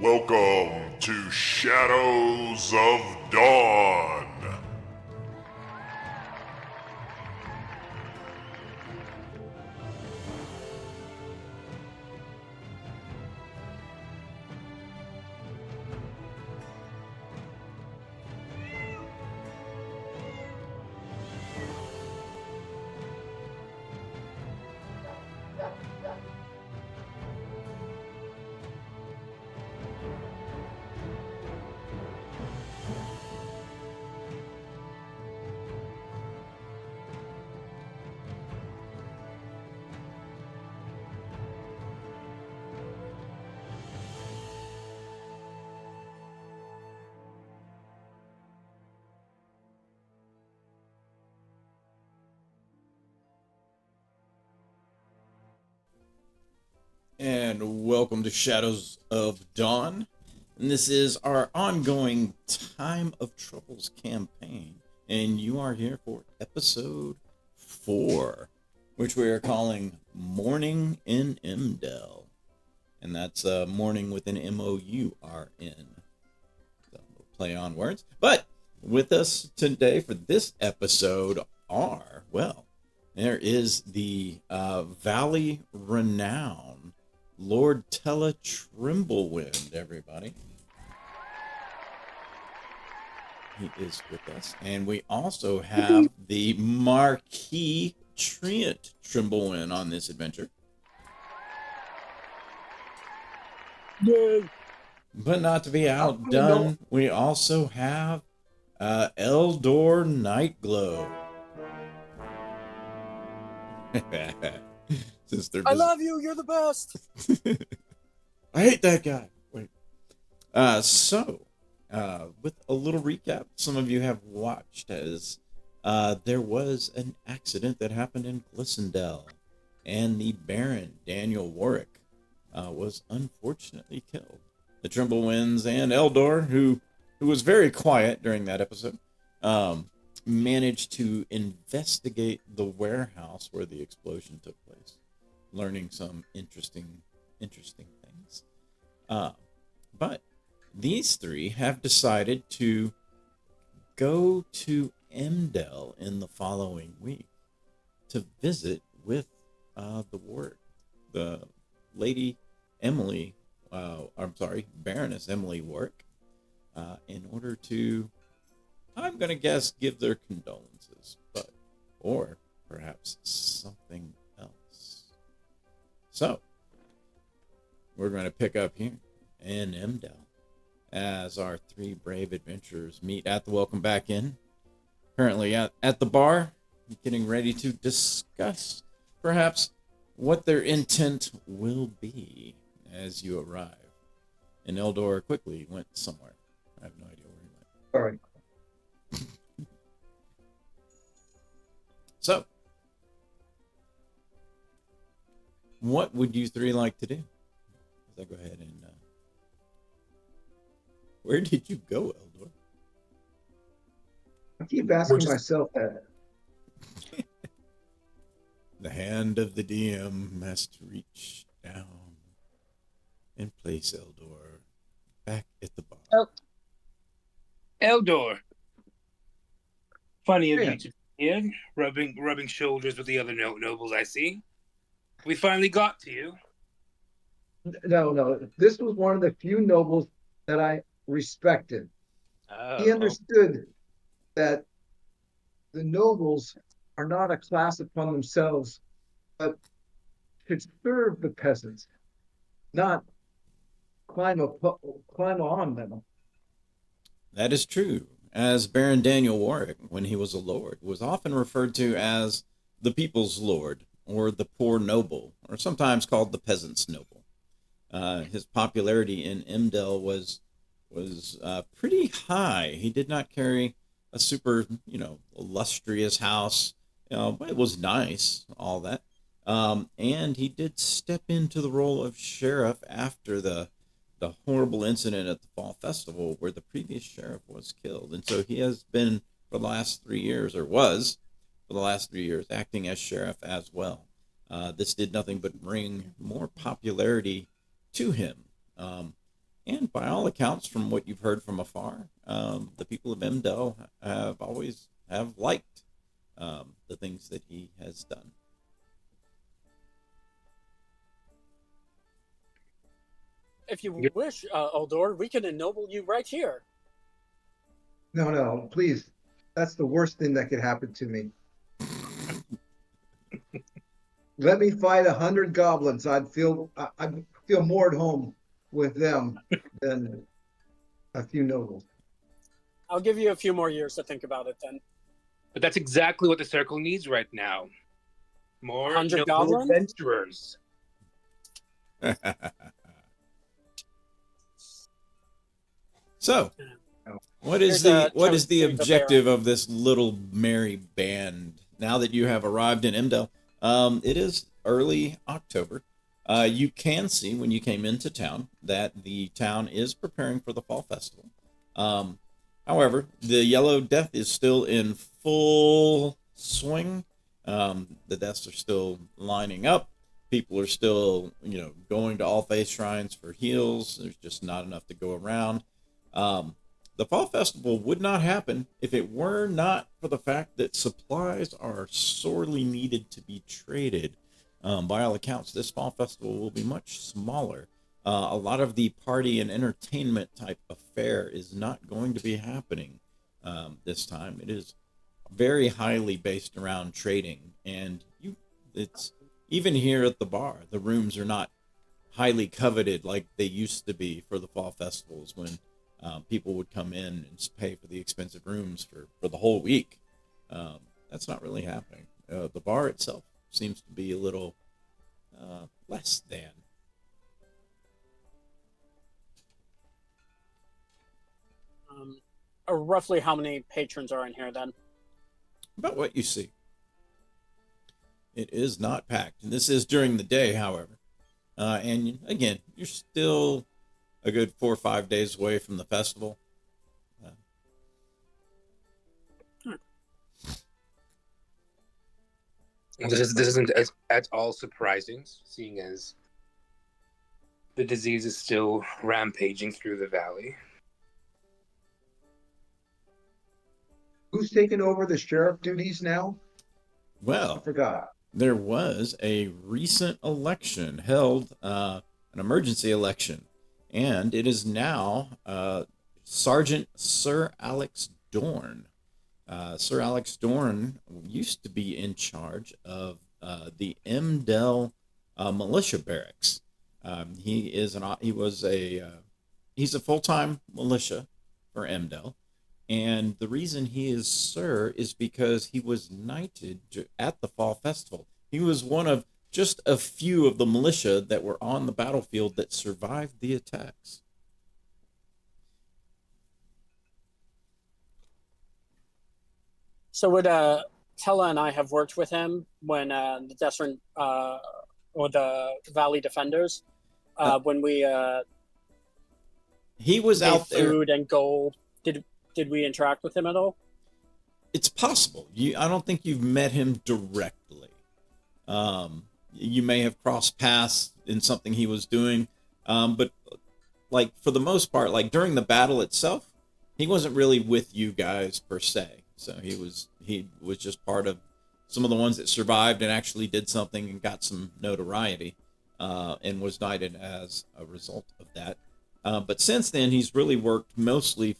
Welcome to Shadows of Dawn. And welcome to Shadows of Dawn. And this is our ongoing Time of Troubles campaign. And you are here for episode 4, which we are calling Mourning in Emdell. And that's mourning with an M-O-U-R-N. So we'll play on words. But with us today for this episode are, well, there is the Valley Renown Lord Tella Trimblewind, everybody. He is with us. And we also have the Marquis Treant Trimblewind on this adventure. Yay. But not to be outdone, we also have Eldor Nightglow. I love you. You're the best. I hate that guy. Wait. With a little recap, some of you have watched as there was an accident that happened in Glissendale, and the Baron, Daniel Warwick, was unfortunately killed. The Trimblewinds and Eldor, who was very quiet during that episode, managed to investigate the warehouse where the explosion took place, learning some interesting things. But these three have decided to go to Emdell in the following week to visit with the Lady Emily, Baroness Emily Warwick, in order to, I'm going to guess, give their condolences, or perhaps something else. So, we're going to pick up here in Emdell as our three brave adventurers meet at the Welcome Back Inn, currently at the bar, getting ready to discuss perhaps what their intent will be as you arrive. And Eldor quickly went somewhere. I have no idea where he went. All right. So, what would you three like to do? Let's go ahead and... where did you go, Eldor? I keep asking myself that. The hand of the DM has to reach down and place Eldor back at the bar. Eldor. Funny of you to be here, rubbing shoulders with the other nobles I see. We finally got to you. No. This was one of the few nobles that I respected. He understood that the nobles are not a class upon themselves, but should serve the peasants, not climb on them. That is true, as Baron Daniel Warwick, when he was a lord, was often referred to as the people's lord, or the poor noble, or sometimes called the peasant's noble. His popularity in Emdell was pretty high. He did not carry a super, illustrious house, but it was nice, all that. And he did step into the role of sheriff after the horrible incident at the Fall Festival where the previous sheriff was killed. And so he has been for the last 3 years, acting as sheriff as well. This did nothing but bring more popularity to him. And by all accounts, from what you've heard from afar, the people of Emdell have always have liked the things that he has done. If you wish, Eldor, we can ennoble you right here. No, please. That's the worst thing that could happen to me. Let me fight 100 goblins. I'd feel more at home with them than a few nobles. I'll give you a few more years to think about it then. But that's exactly what the circle needs right now. More 100 noble goblins? adventurers. So, what is the objective of this little merry band now that you have arrived in Emdell? It is early October. You can see when you came into town that the town is preparing for the fall festival. However, the Yellow Death is still in full swing. The deaths are still lining up. People are still, going to all faith shrines for heals. There's just not enough to go around. The fall festival would not happen if it were not for the fact that supplies are sorely needed to be traded. By all accounts, this fall festival will be much smaller. A lot of the party and entertainment type affair is not going to be happening this time. It is very highly based around trading, and it's even here at the bar, the rooms are not highly coveted like they used to be for the fall festivals when people would come in and pay for the expensive rooms for the whole week. That's not really happening. The bar itself seems to be a little less than. Roughly how many patrons are in here then? About what you see. It is not packed. And this is during the day, however. And again, you're still a good 4 or 5 days away from the festival. This isn't at all surprising, seeing as the disease is still rampaging through the valley. Who's taking over the sheriff duties now? I Well, forgot. there was a recent election held, an emergency election, and it is now Sergeant Sir Alex Dorn. Sir Alex Dorn used to be in charge of the Emdell militia barracks. He's a full-time militia for Emdell. And the reason he is Sir is because he was knighted at the Fall Festival. He was one of just a few of the militia that were on the battlefield that survived the attacks. So would Tella and I have worked with him when the Desert or the Valley Defenders when we he was out there. Food and gold. Did we interact with him at all? It's possible. I don't think you've met him directly. You may have crossed paths in something he was doing, but like for the most part, like during the battle itself, he wasn't really with you guys per se. So he was just part of some of the ones that survived and actually did something and got some notoriety, and was knighted as a result of that. But since then, he's really worked mostly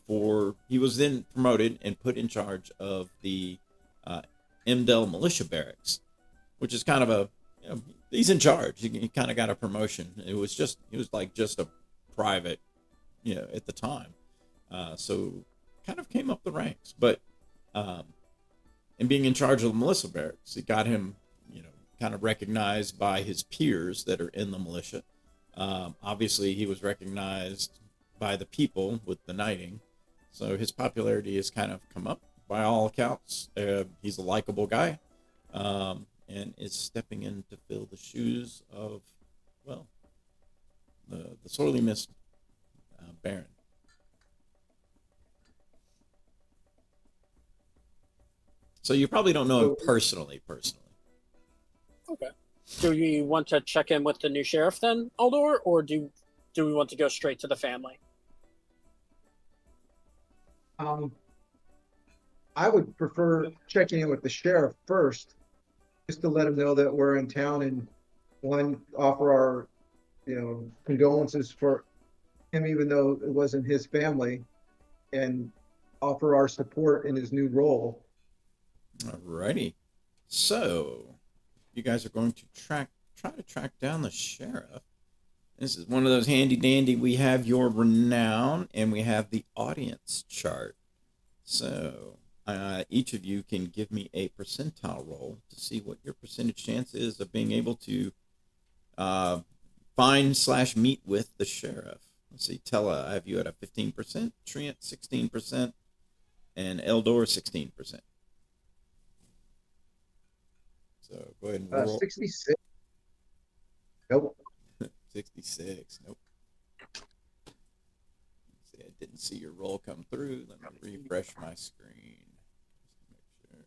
he was then promoted and put in charge of the Emdell militia barracks, which is kind of he's in charge. He kind of got a promotion. He was like just a private, at the time. So kind of came up the ranks, but and being in charge of the militia barracks, it got him, kind of recognized by his peers that are in the militia. Obviously, he was recognized by the people with the knighting, so his popularity has kind of come up by all accounts. He's a likable guy, and is stepping in to fill the shoes of, well, the sorely missed Baron. So you probably don't know him personally. Okay. Do you want to check in with the new sheriff then, Aldor, or do do we want to go straight to the family? I would prefer checking in with the sheriff first, just to let him know that we're in town and offer our, condolences for him, even though it wasn't his family, and offer our support in his new role. Alrighty. So, you guys are going to try to track down the sheriff. This is one of those handy dandy. We have your renown and we have the audience chart. So, each of you can give me a percentile roll to see what your percentage chance is of being able to find/meet with the sheriff. Let's see, Tella, I have you at a 15%, Trent 16%, and Eldor 16%. So go ahead and roll. 66. Nope. 66. Nope. See, I didn't see your roll come through. Let me refresh my screen. Just to make sure.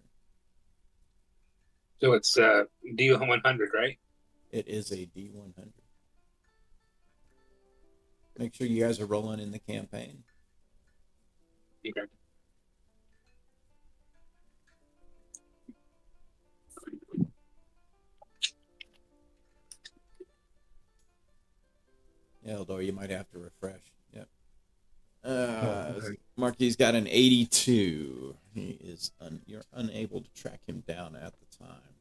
So it's D100, right? It is a D100. Make sure you guys are rolling in the campaign. Okay. Yeah, although you might have to refresh. Yep. Okay. Marky's got an 82. He is you're unable to track him down at the time.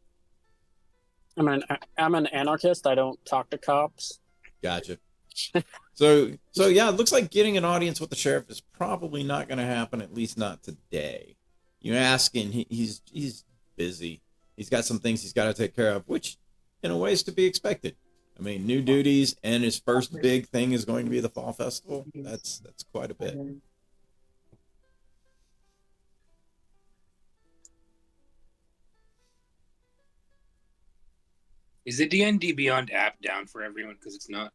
I'm an anarchist. I don't talk to cops. Gotcha. So yeah, it looks like getting an audience with the sheriff is probably not going to happen, at least not today. You ask him, he's busy. He's got some things he's got to take care of, which in a way is to be expected. I mean, new duties, and his first big thing is going to be the fall festival. That's quite a bit. Is the D&D Beyond app down for everyone? Because it's not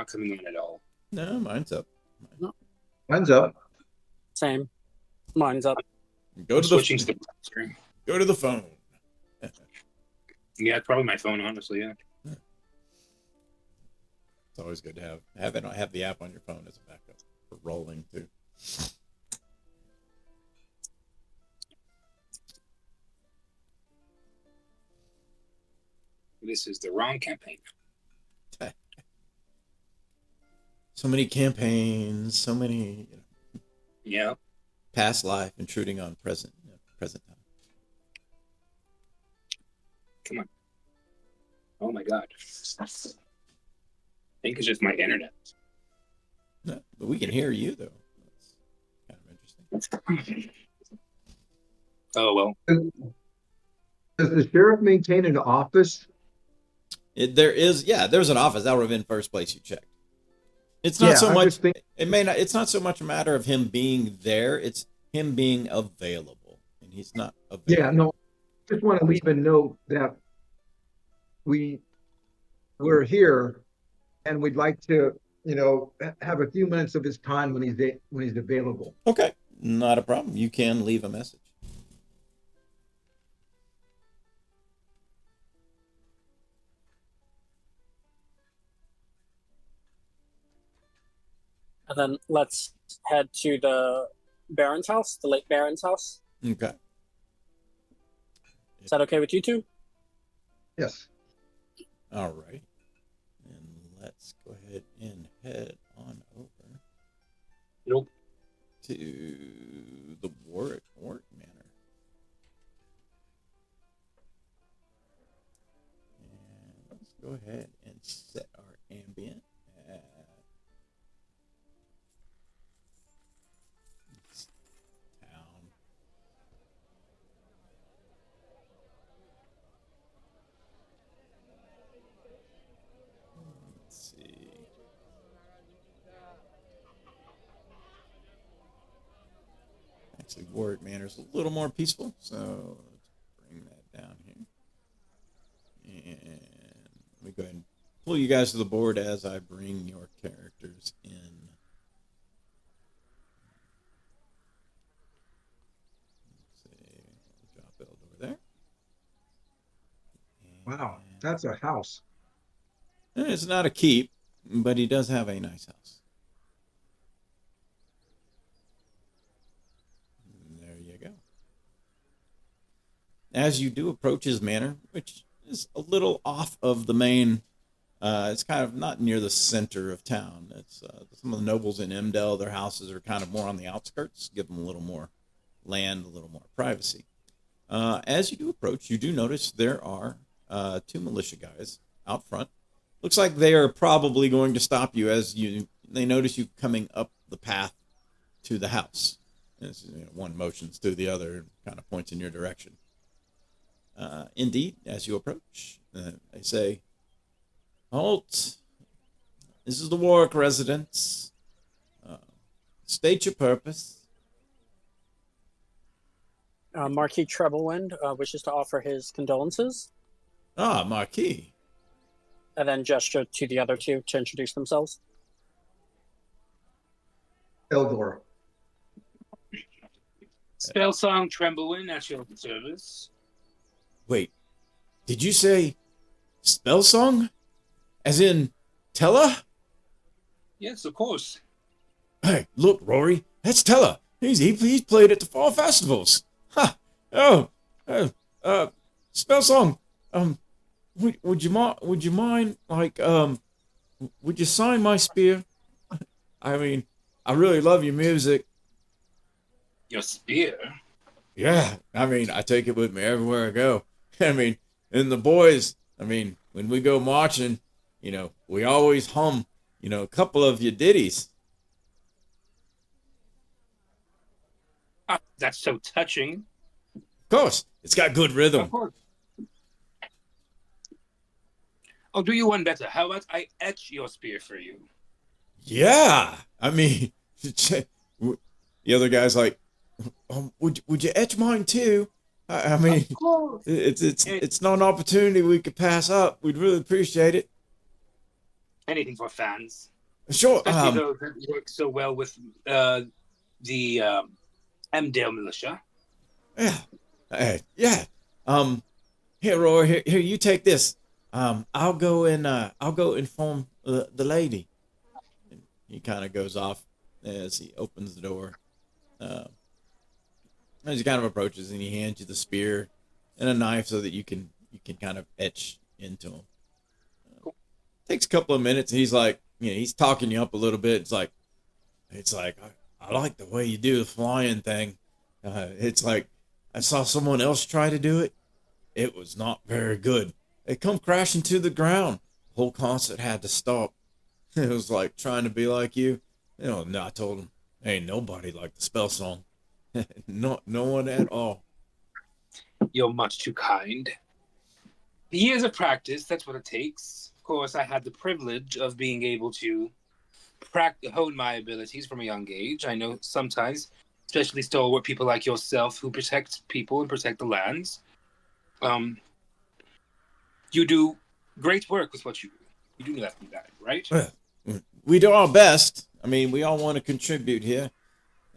coming on at all. No, mine's up. Mine's up. Same. Mine's up. Go to Switching to the screen. Go to the phone. Yeah, it's probably my phone, honestly. Yeah. It's always good to have the app on your phone as a backup for rolling too. This is the wrong campaign. So many campaigns, so many Yeah. past life intruding on present time. Come on. Oh my god. I think it's just my internet. No, but we can hear you though. That's kind of interesting. Oh well. Does the sheriff maintain an office? There's an office that would have been first place you checked. It's not so much. It's not so much a matter of him being there. It's him being available, and he's not available. Yeah, no. Just want to leave a note that we're here, and we'd like to, have a few minutes of his time when he's available. Okay, not a problem. You can leave a message. And then let's head to the Baron's house, the late Baron's house. Okay. Is that okay with you two? Yes. All right. And let's go ahead and head on over to the Warwick Manor. And let's go ahead and set our ambient at town. Let's see. Actually, Warwick Manor is a little more peaceful, so let's bring that down here. And let me go ahead and pull you guys to the board as I bring your characters in. Let's see, we'll drop it over there. Wow, that's a house. And it's not a keep. but he does have a nice house. There you go. As you do approach his manor, which is a little off of the main, it's kind of not near the center of town. It's some of the nobles in Emdell, their houses are kind of more on the outskirts, give them a little more land, a little more privacy. As you do approach, you do notice there are two militia guys out front. Looks like they are probably going to stop you as they notice you coming up the path to the house. As, one motions to the other and kind of points in your direction. Indeed, as you approach, they say, "Halt! This is the Warwick residence. State your purpose." Marquis Treblewind wishes to offer his condolences, "Ah, Marquis. and then gesture to the other two to introduce themselves. Eldor. Spell song Tremblewind at your service. Wait, did you say spell song? As in Tella?" Yes, of course. "Hey, look, Rory, that's Tella. He's played at the fall festivals. Ha! Oh, spell song. Would you mind, like, would you sign my spear? I mean, I really love your music." Your spear? "Yeah, I mean, I take it with me everywhere I go. I mean, and the boys, I mean, when we go marching, we always hum, a couple of your ditties." Ah, that's so touching. "Of course, it's got good rhythm." Of course. I'll do you one better. How about I etch your spear for you? "Yeah, I mean," the other guy's like, would you etch mine too? I mean, Of course. it's not an opportunity we could pass up. We'd really appreciate it." Anything for fans. "Sure." Especially those that work so well with the Emdell militia. Yeah. Yeah. Here, Roy. Here, you take this. I'll go inform the lady. And he kind of goes off as he opens the door. As he kind of approaches, and he hands you the spear and a knife so that you can kind of etch into him. Cool. Takes a couple of minutes, and he's like, he's talking you up a little bit. It's like I like the way you do the flying thing. It's like I saw someone else try to do it. It was not very good. They come crashing to the ground. The whole concert had to stop. It was like trying to be like you. No, I told him, ain't nobody like the spell song. No one at all. You're much too kind. Years of practice, that's what it takes. Of course, I had the privilege of being able to hone my abilities from a young age. I know sometimes, especially stalwart people like yourself who protect people and protect the lands, you do great work with what you do. You do that, right? Well, we do our best. I mean, we all want to contribute here.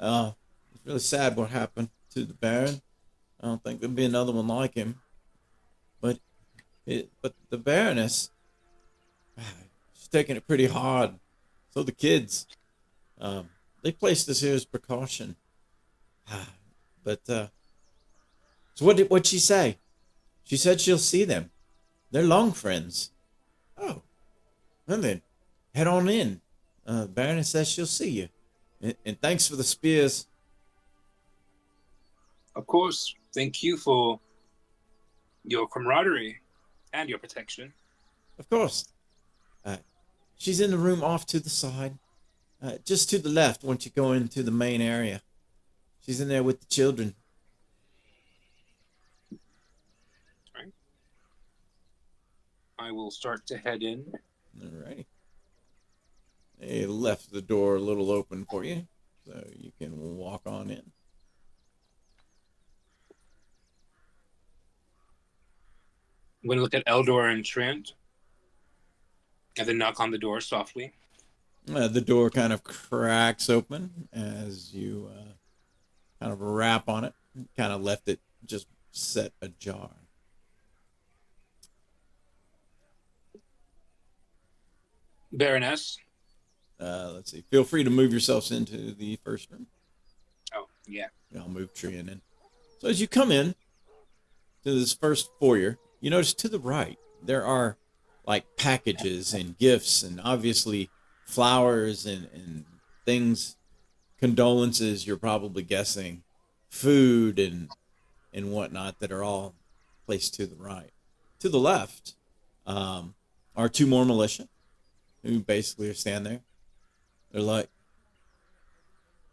It's really sad what happened to the Baron. I don't think there'll be another one like him. But the Baroness, she's taking it pretty hard. So the kids, they placed this here as precaution. But so what'd she say? She said she'll see them. They're long friends. Oh, well then, head on in. Baroness says she'll see you. And thanks for the spears. Of course. Thank you for your camaraderie and your protection. Of course. She's in the room off to the side. Just to the left once you go into the main area. She's in there with the children. All right. I will start to head in. Alrighty. They left the door a little open for you, so you can walk on in. I'm going to look at Eldor and Trent, and then knock on the door softly. The door kind of cracks open as you kind of rap on it. Kind of left it just set ajar. Baroness. Let's see. Feel free to move yourselves into the first room. Oh, yeah. I'll move Trian in. So as you come in to this first foyer, you notice to the right there are like packages and gifts and obviously flowers and things, condolences, you're probably guessing, food and whatnot that are all placed to the right. To the left are two more militia who basically are standing there. They're like,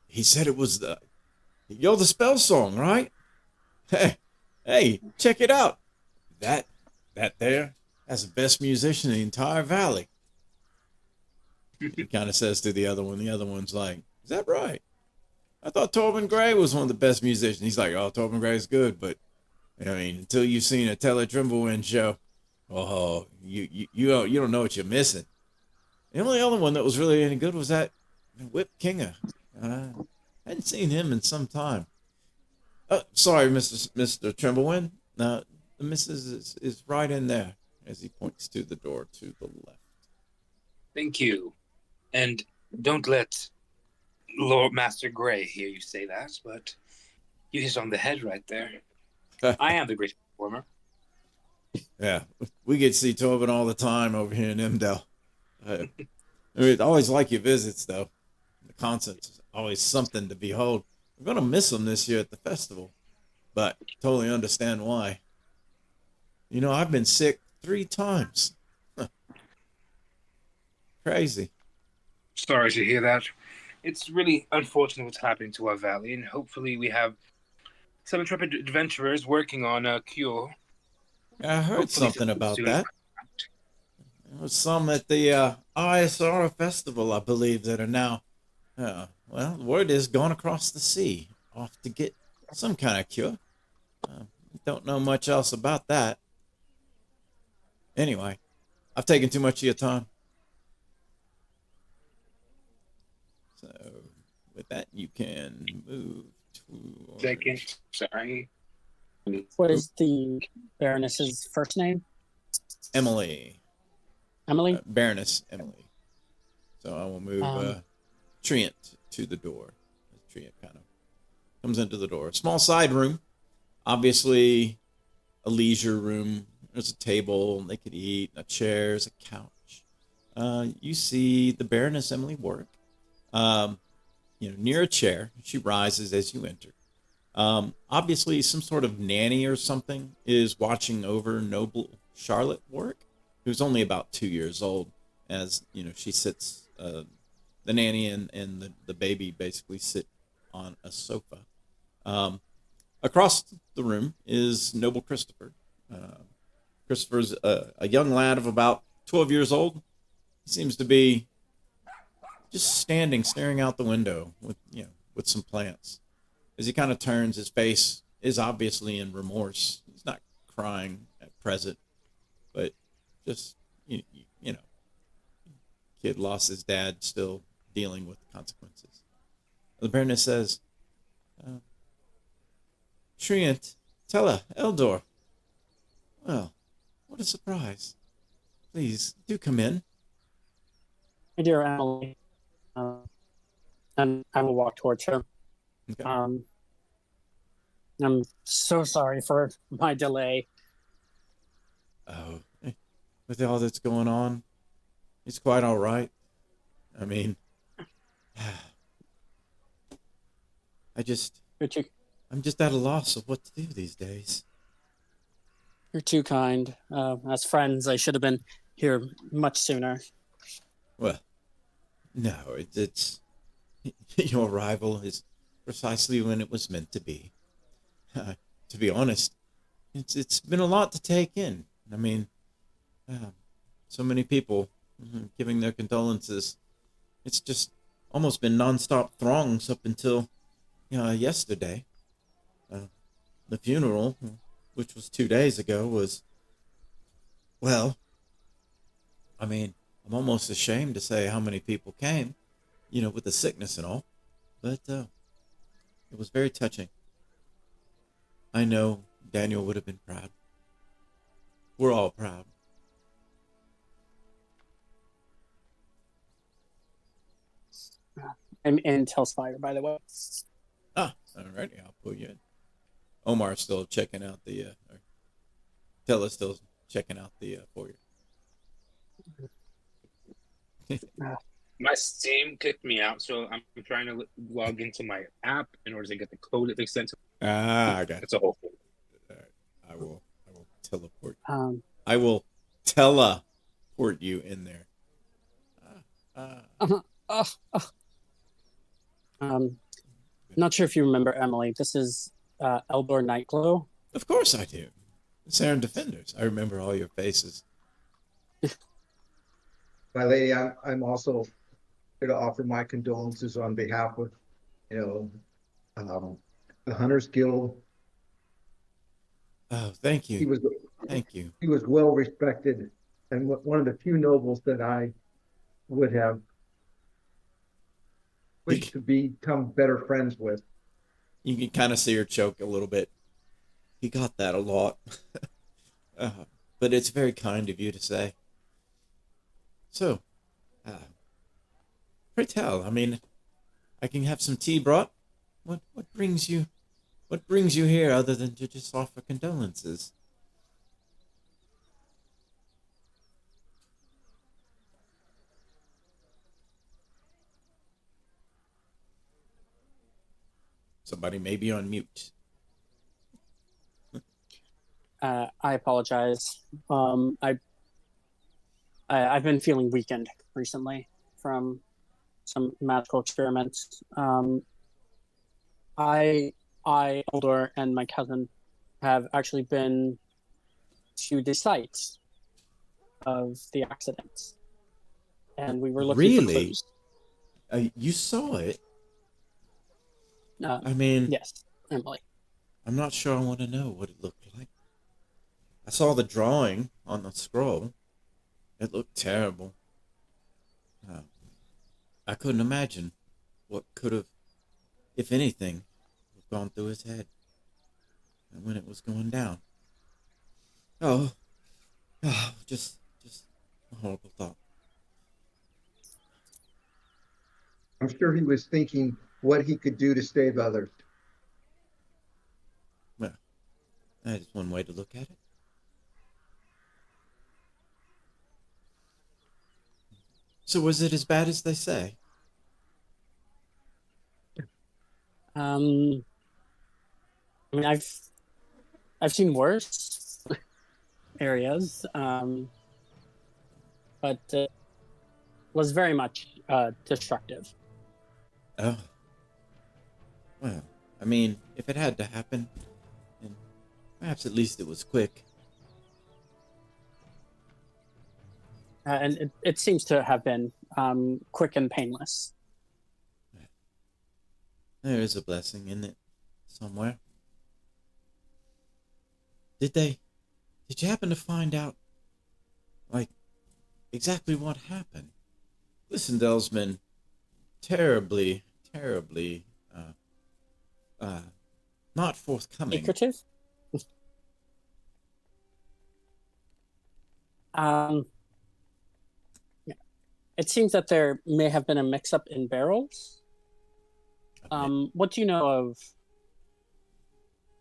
he said it was you're the spell song, right? Hey, check it out. That there, that's the best musician in the entire valley. He kind of says to the other one. The other one's like, is that right? I thought Torben Gray was one of the best musicians. He's like, oh, Torben Gray's good, but I mean, until you've seen a Teller Trimblewin show, oh, you don't know what you're missing. The only other one that was really any good was that Whip Kinger. I hadn't seen him in some time. Sorry, Mr. Trimblewin. The missus is right in there as he points to the door to the left. Thank you. And don't let Lord Master Gray hear you say that, but you hit on the head right there. I am the great performer. Yeah, we get to see Torben all the time over here in Emdell. I always like your visits, though. The concert's always something to behold. We're going to miss them this year at the festival, but totally understand why. You know, I've been sick 3 times. Crazy. Sorry to hear that. It's really unfortunate what's happening to our valley, and hopefully we have some intrepid adventurers working on a cure. I heard Hopefully something about soon. that. There was some at the ISR festival, I believe, that are now, well, the word is gone across the sea, off to get some kind of cure. Don't know much else about that. Anyway, I've taken too much of your time. So, with that, you can move to... Second, sorry. What is the Baroness's first name? Emily. Emily? Baroness Emily. So I will move Trient to the door. Trient kind of comes into the door. Small side room. Obviously a leisure room. There's a table. They could eat. A chair. There's a couch. You see the Baroness Emily Warwick. Near a chair. She rises as you enter. Obviously some sort of nanny or something is watching over noble Charlotte Warwick, who's only about 2 years old, as she sits, the nanny and the baby basically sit on a sofa. Across the room is noble Christopher. Christopher's a young lad of about 12 years old. He seems to be just standing, staring out the window with some plants. As he kind of turns, his face is obviously in remorse. He's not crying at present, but just, kid lost his dad, still dealing with the consequences. The Baroness says, Trient, Tella, Eldor. Well, what a surprise. Please, do come in. My dear Emily. And I will walk towards her. Okay. I'm so sorry for my delay. Oh, with all that's going on, it's quite all right. I mean, I'm just at a loss of what to do these days. You're too kind. As friends, I should have been here much sooner. Well, no, it's your arrival is precisely when it was meant to be. To be honest, it's been a lot to take in. I mean, so many people giving their condolences. It's just almost been nonstop throngs up until yesterday. The funeral, which was 2 days ago, was, well, I mean, I'm almost ashamed to say how many people came, with the sickness and all, but it was very touching. I know Daniel would have been proud. We're all proud. I'm in Telspire, by the way. Ah, alrighty, I'll pull you in. Omar's still checking out the, or Tella's still checking out the foyer. My Steam kicked me out, so I'm trying to log into my app in order to get the code that they sent to me. I got It's a whole thing. All right, I will teleport. Um, I will teleport you in there. uh, uh, not sure if you remember Emily. This is Eldor Nightglow. Of course I do. Saren Defenders. I remember all your faces. My lady, I'm also here to offer my condolences on behalf of, the Hunters Guild. Oh, thank He you. was Thank you. he was well respected and one of the few nobles that I would have wished to become better friends with. You can kind of see her choke a little bit. He got that a lot. But it's very kind of you to say. So, pray tell, I mean, I can have some tea brought. What brings you here other than to just offer condolences? Somebody may be on mute. I apologize. I've been feeling weakened recently from some magical experiments. Eldor, and my cousin have actually been to the sites of the accidents, and we were looking for clues. You saw it? Uh, I mean, yes, Emily. I'm not sure I want to know what it looked like. I saw the drawing on the scroll. It looked terrible. I couldn't imagine what could have, if anything, gone through his head when it was going down. Oh, just a horrible thought. I'm sure he was thinking what he could do to save others. Well, that is one way to look at it. So was it as bad as they say? I mean, I've seen worse areas, but it was very much destructive. Oh. Well, I mean, if it had to happen, then perhaps at least it was quick. And it seems to have been quick and painless. There is a blessing in it somewhere. Did you happen to find out, like, exactly what happened? Glissendale's been terribly, not forthcoming. Secretive? It seems that there may have been a mix-up in barrels. What do you know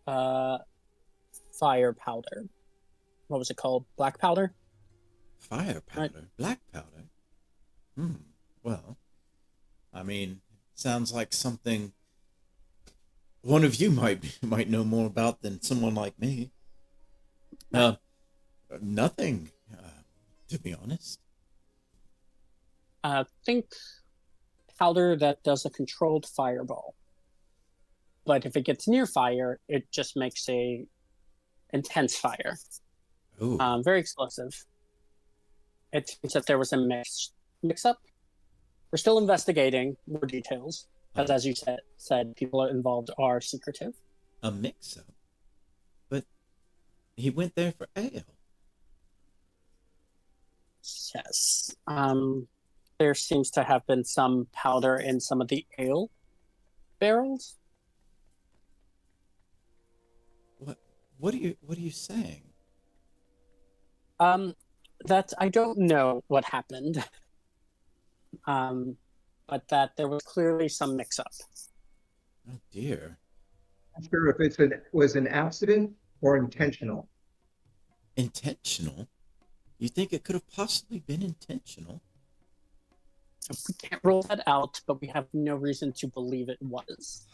of fire powder? What was it called? Black powder? Fire powder? Right. Black powder? Well, I mean, sounds like something one of you might know more about than someone like me. Nothing, to be honest. Think powder that does a controlled fireball. But if it gets near fire, it just makes a intense fire. Ooh. Very explosive. It seems that there was a mix-up. We're still investigating more details, because as you said, people involved are secretive. A mix-up? But he went there for ale. Yes. There seems to have been some powder in some of the ale barrels. What are you saying? That I don't know what happened. but that there was clearly some mix-up. Oh dear. I'm sure if was an accident or intentional. Intentional? You think it could have possibly been intentional? We can't rule that out, but we have no reason to believe it was.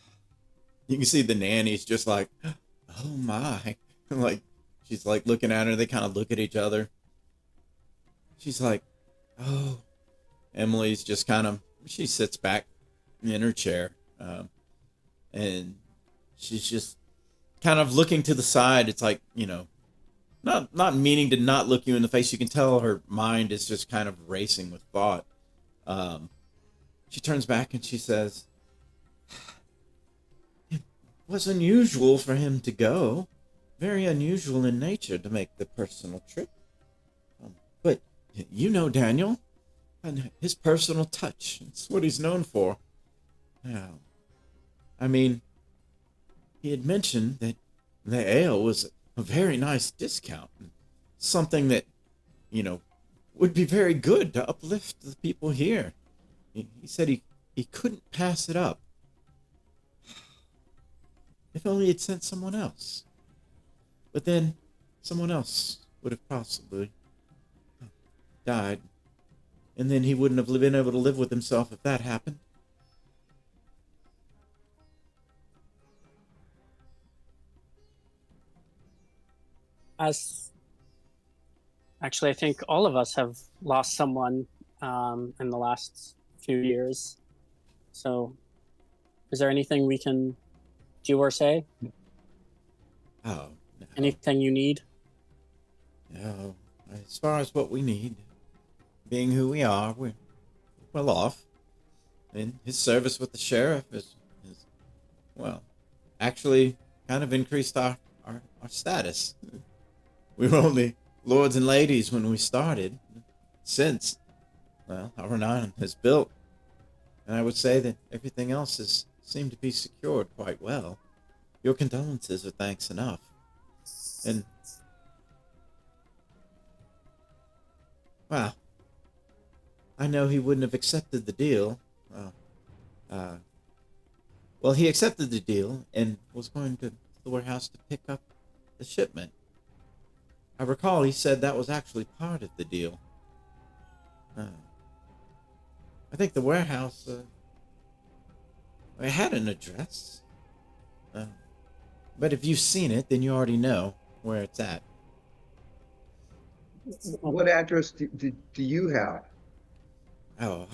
You can see the nanny's just like, oh my. Like, she's like looking at her. They kind of look at each other. She's like, oh. Emily's just kind of, she sits back in her chair. And she's just kind of looking to the side. It's like, not meaning to not look you in the face. You can tell her mind is just kind of racing with thought. She turns back and she says, it was unusual for him to go. Very unusual in nature to make the personal trip. But Daniel, and his personal touch. It's what he's known for. Now, I mean, he had mentioned that the ale was a very nice discount. Something that, would be very good to uplift the people here. He said he couldn't pass it up. If only he'd sent someone else. But then someone else would have possibly died. And then he wouldn't have been able to live with himself if that happened. Actually, I think all of us have lost someone in the last few years. So, is there anything we can do or say? Oh, no. Anything you need? No. As far as what we need, being who we are, we're well off. And his service with the sheriff is well, actually kind of increased our status. We were only lords and ladies when we started. Since, well, our renown has built. And I would say that everything else has seemed to be secured quite well. Your condolences are thanks enough. And, well, I know he wouldn't have accepted the deal. Well, he accepted the deal and was going to the warehouse to pick up the shipment. I recall he said that was actually part of the deal. I think the warehouse it had an address. But if you've seen it, then you already know where it's at. What address do you have? Oh,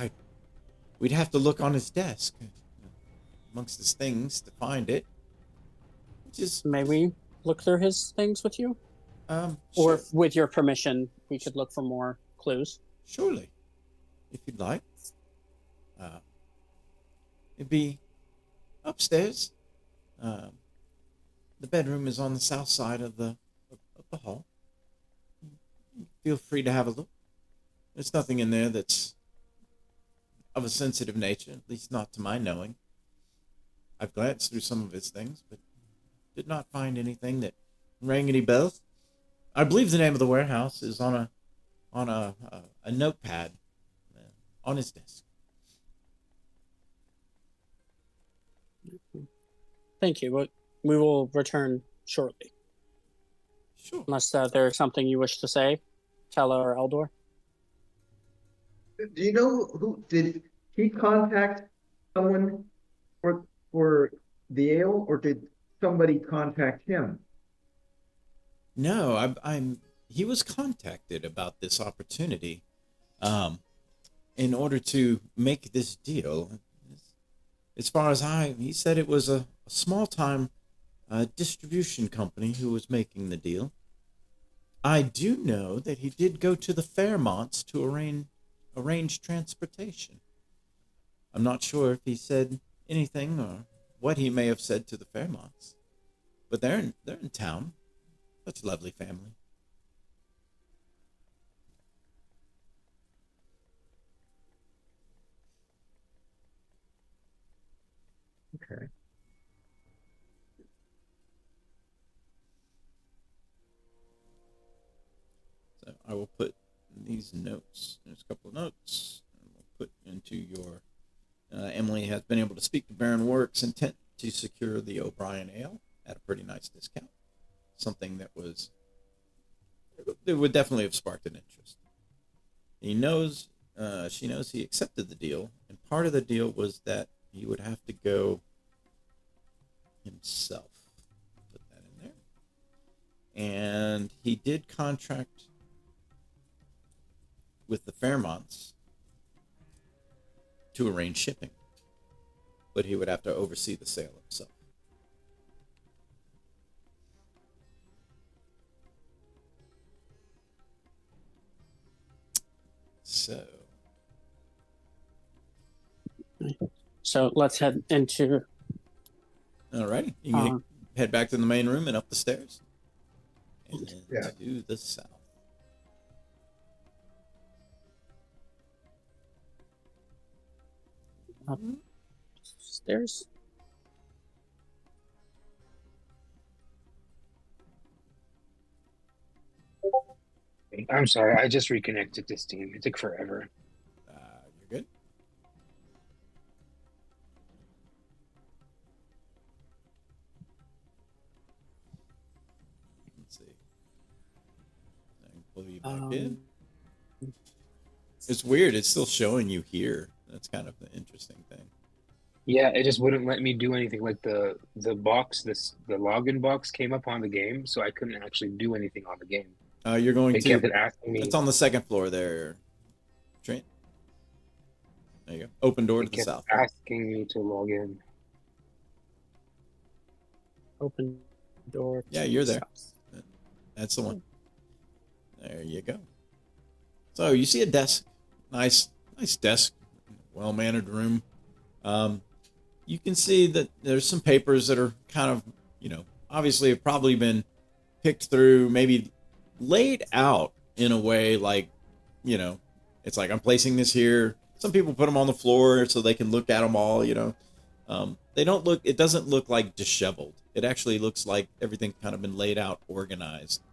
we'd have to look on his desk amongst his things to find it. May we look through his things with you? Sure. Or with your permission, we could look for more clues. Surely, if you'd like. It'd be upstairs. The bedroom is on the south side of the hall. Feel free to have a look. There's nothing in there that's of a sensitive nature, at least not to my knowing. I've glanced through some of his things, but did not find anything that rang any bells. I believe the name of the warehouse is on a notepad on his desk. Thank you. We will return shortly. Sure. Unless there's something you wish to say, Tella or Eldor. Do you know who did he contact someone for the ale, or did somebody contact him? No, he was contacted about this opportunity in order to make this deal. As far as he said it was a small-time distribution company who was making the deal. I do know that he did go to the Fairmonts to arrange transportation. I'm not sure if he said anything or what he may have said to the Fairmonts, but they're in town. Such a lovely family. Okay. So I will put these notes. There's a couple of notes. And we'll put into your Emily has been able to speak to Baron Warwick's intent to secure the O'Brien ale at a pretty nice discount. Something that would definitely have sparked an interest. She knows he accepted the deal, and part of the deal was that he would have to go himself. Put that in there. And he did contract with the Fairmonts to arrange shipping, but he would have to oversee the sale himself. So let's head into. Alrighty, you can head back to the main room and up the stairs, and then to the south. Upstairs. I'm sorry, I just reconnected to Steam. It took forever. You're good. Let's see. I can pull you back in. It's weird. It's still showing you here. That's kind of the interesting thing. Yeah, it just wouldn't let me do anything. Like the box, the login box came up on the game, so I couldn't actually do anything on the game. You're going They kept asking me. It's on the second floor there, Trent. There you go. Open door to the south. Asking me to log in. Open door. Yeah, you're there. That's the one. There you go. So you see a desk, nice desk, well-mannered room. You can see that there's some papers that are kind of, obviously have probably been picked through, maybe laid out in a way like, it's like I'm placing this here. Some people put them on the floor so they can look at them all, it doesn't look like disheveled. It actually looks like everything's kind of been laid out, organized.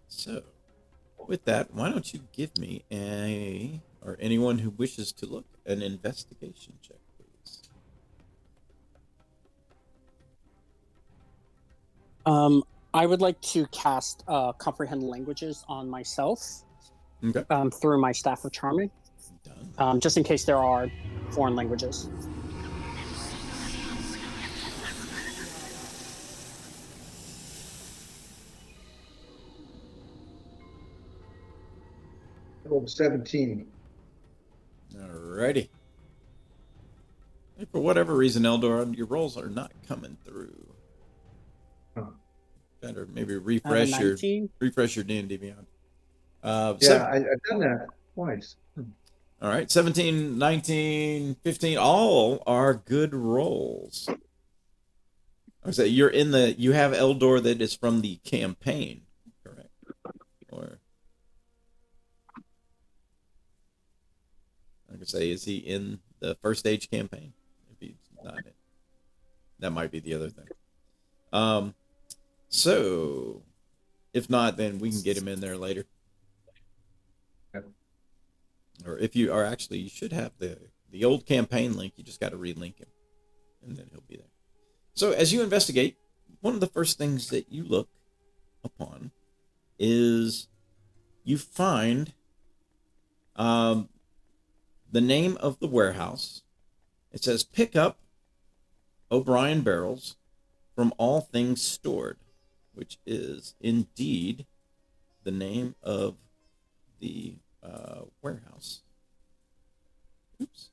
So with that, why don't you give me or anyone who wishes to look, an investigation check, please. I would like to cast comprehend languages on myself. Okay. Through my staff of charming. Done. Just in case there are foreign languages. Rolled 17. Alrighty. And for whatever reason, Eldor, your rolls are not coming through. Better maybe refresh your D&D Beyond. I've done that twice. All right, 17, 19, 15, all are good rolls. I say you have Eldor that is from the campaign, correct? Or I could say, is he in the first stage campaign? If he's not in, that might be the other thing. So if not, then we can get him in there later. Or if you are actually, you should have the old campaign link. You just got to relink him, and then he'll be there. So as you investigate, one of the first things that you look upon is you find the name of the warehouse. It says pick up O'Brien barrels from all things stored, which is indeed the name of the warehouse. Oops.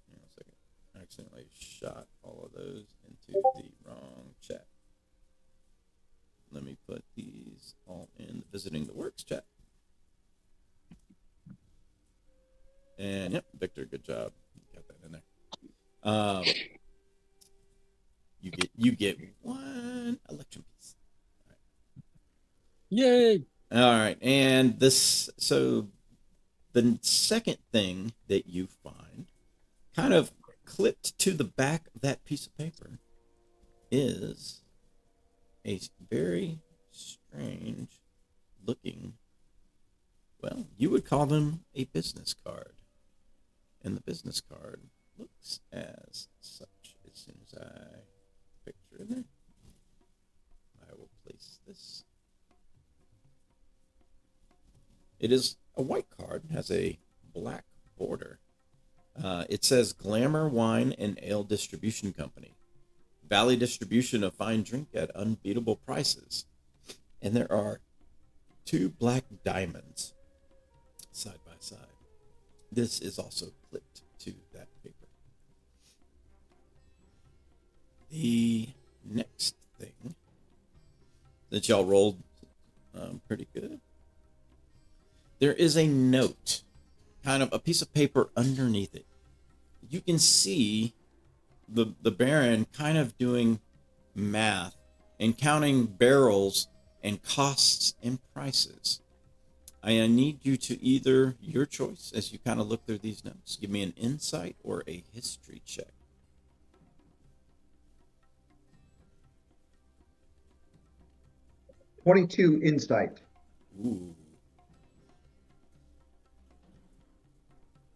Hang on a second. I accidentally shot all of those into the wrong chat. Let me put these all in the Visiting the Works chat. And yep, Victor, good job. Got that in there. You get one electron piece. All right. Yay! All right, and so the second thing that you find, kind of clipped to the back of that piece of paper, is a very strange looking, well, you would call them a business card. And the business card looks as such. As soon as I picture in there, I will place this. It is a white card, has a black border. It says Glamour Wine and Ale Distribution Company. Valley distribution of fine drink at unbeatable prices. And there are 2 black diamonds side by side. This is also clipped to that paper. The next thing that y'all rolled pretty good. There is a note, kind of a piece of paper underneath it. You can see the Baron kind of doing math and counting barrels and costs and prices. I need you to either, your choice, as you kind of look through these notes, give me an insight or a history check. 22 insight. Ooh.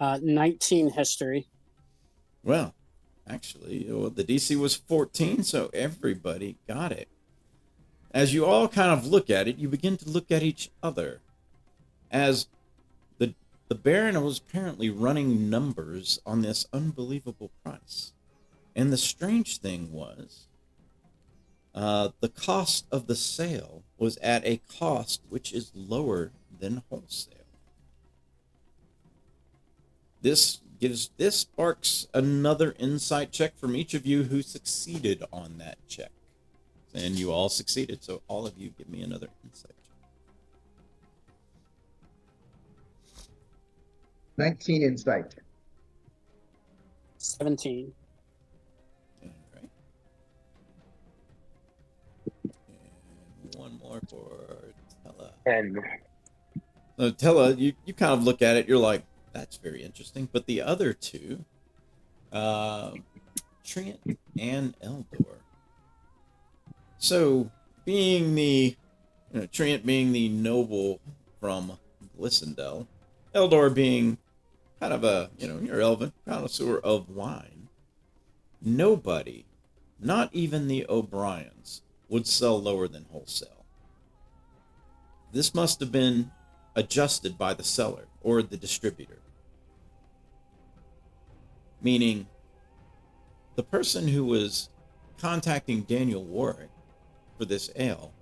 19 history. Well, actually, the DC was 14, so everybody got it. As you all kind of look at it, you begin to look at each other. As the Baron was apparently running numbers on this unbelievable price. And the strange thing was, the cost of the sale was at a cost which is lower than wholesale. This sparks another insight check from each of you who succeeded on that check. And you all succeeded, so all of you give me another insight check. 19 insight. 17. All right. And one more for Tella. 10. So Tella, you kind of look at it, you're like, that's very interesting. But the other two, Trent and Eldor. So, being the, Trent being the noble from Glissendale, Eldor being kind of a, you're elven connoisseur of wine, nobody, not even the O'Briens, would sell lower than wholesale. This must have been adjusted by the seller or the distributor. Meaning, the person who was contacting Daniel Warwick for this ale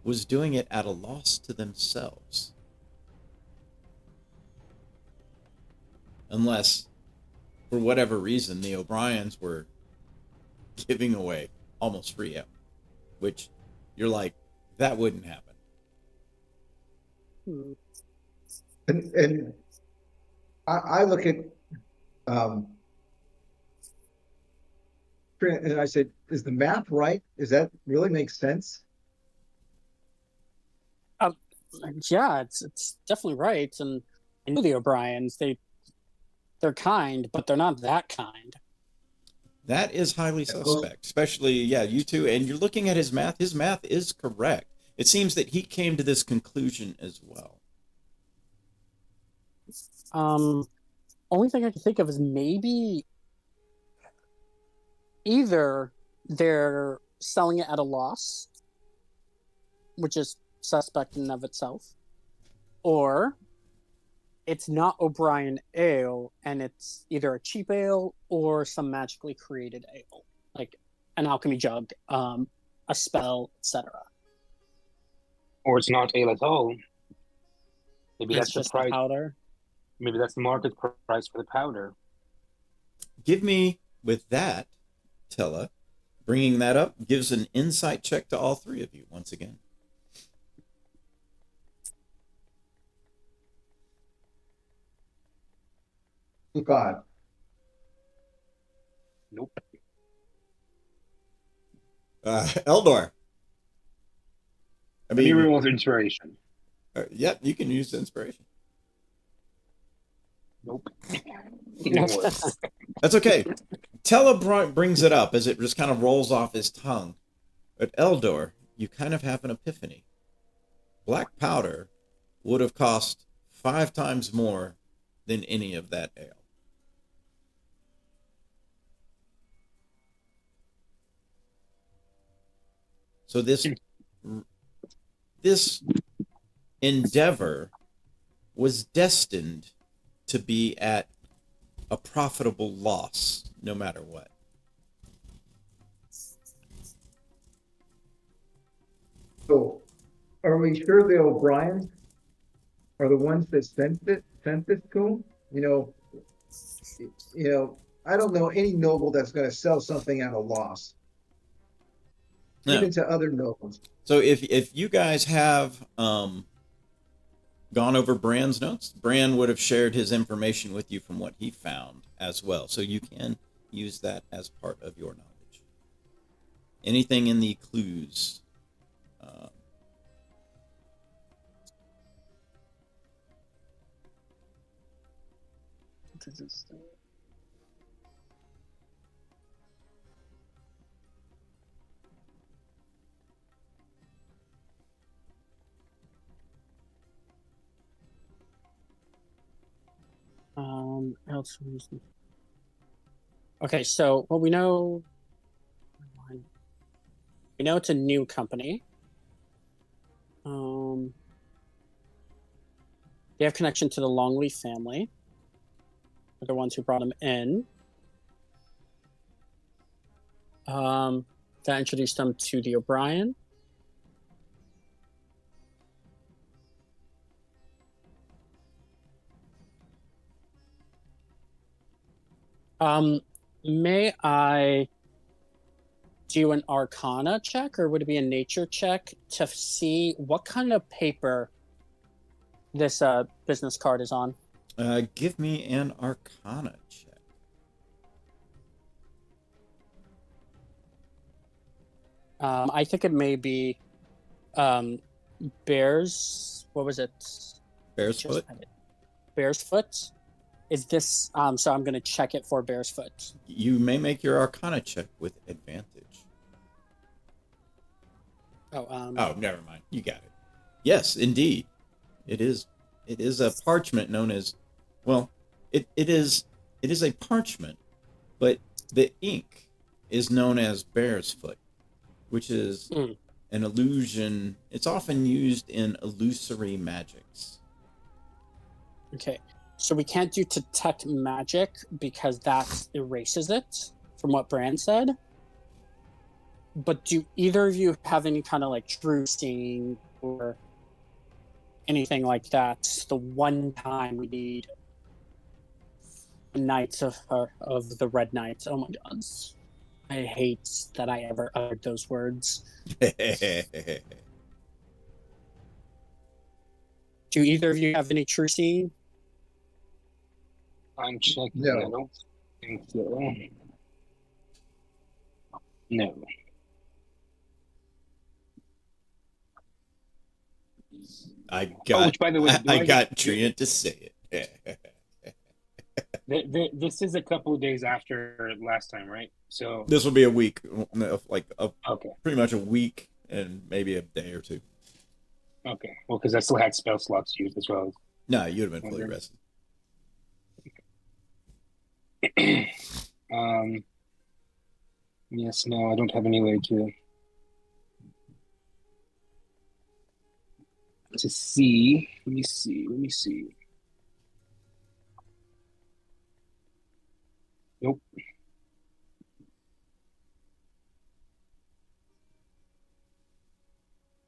was doing it at a loss to themselves. Unless, for whatever reason, the O'Briens were giving away almost free ale. Which, you're like, that wouldn't happen. And I look at and I said, is the math right? Does that really make sense? Yeah, it's definitely right. And I know the O'Briens, they're kind, but they're not that kind. That is highly suspect, especially, you two. And you're looking at his math. His math is correct. It seems that he came to this conclusion as well. Only thing I can think of is maybe either they're selling it at a loss, which is suspect in and of itself, or it's not O'Brien ale, and it's either a cheap ale or some magically created ale, like an alchemy jug, a spell, etc. Or it's not ale at all. Maybe It's that's the just price. the powder. Maybe that's the market price for the powder. Give me, with that, Tella, bringing that up, gives an insight check to all three of you once again. God. Nope. Eldor. I Let me mean, roll with inspiration. Yep, you can use inspiration. Nope. That's okay. Tella brings it up as it just kind of rolls off his tongue. But Eldor, you kind of have an epiphany. black powder would have cost 5 times more than any of that ale. So this endeavor was destined to be at a profitable loss, no matter what. So, are we sure the O'Briens are the ones that sent this to him? I don't know any noble that's going to sell something at a loss, No. even to other nobles. So if you guys have gone over Bran's notes, Bran would have shared his information with you from what he found as well. So you can use that as part of your knowledge. Anything in the clues? Else. Okay, so well, we know it's a new company. They have connection to the Longleaf family. They're the ones who brought him in. That introduced them to the O'Brien. May I do an Arcana check, or would it be a Nature check to see what kind of paper this business card is on? Give me an Arcana check. I think it may be Bear's. What was it? Bear's foot. Bear's foot. Is this so I'm going to check it for Bear's foot. You may make your Arcana check with advantage. Oh, never mind. You got it. Yes, indeed. It is a parchment known as, well, it is a parchment, but the ink is known as Bear's foot, which is an illusion. It's often used in illusory magics. Okay. So we can't do detect magic because that erases it, from what Bran said. But do either of you have any kind of like true seeing or anything like that? The one time we need Knights of the Red Knights. Oh my God, I hate that I ever uttered those words. Do either of you have any true seeing? I'm checking. No. I don't think so. No. I got. Which, by the way, I got Treant to say it. This is a couple of days after last time, right? So This will be a week, okay. pretty much a week and maybe a day or two. Okay. Well, because I still had spell slots used as well. No, you'd have been fully rested. Yes, no, I don't have any way to see. Let me see. Nope.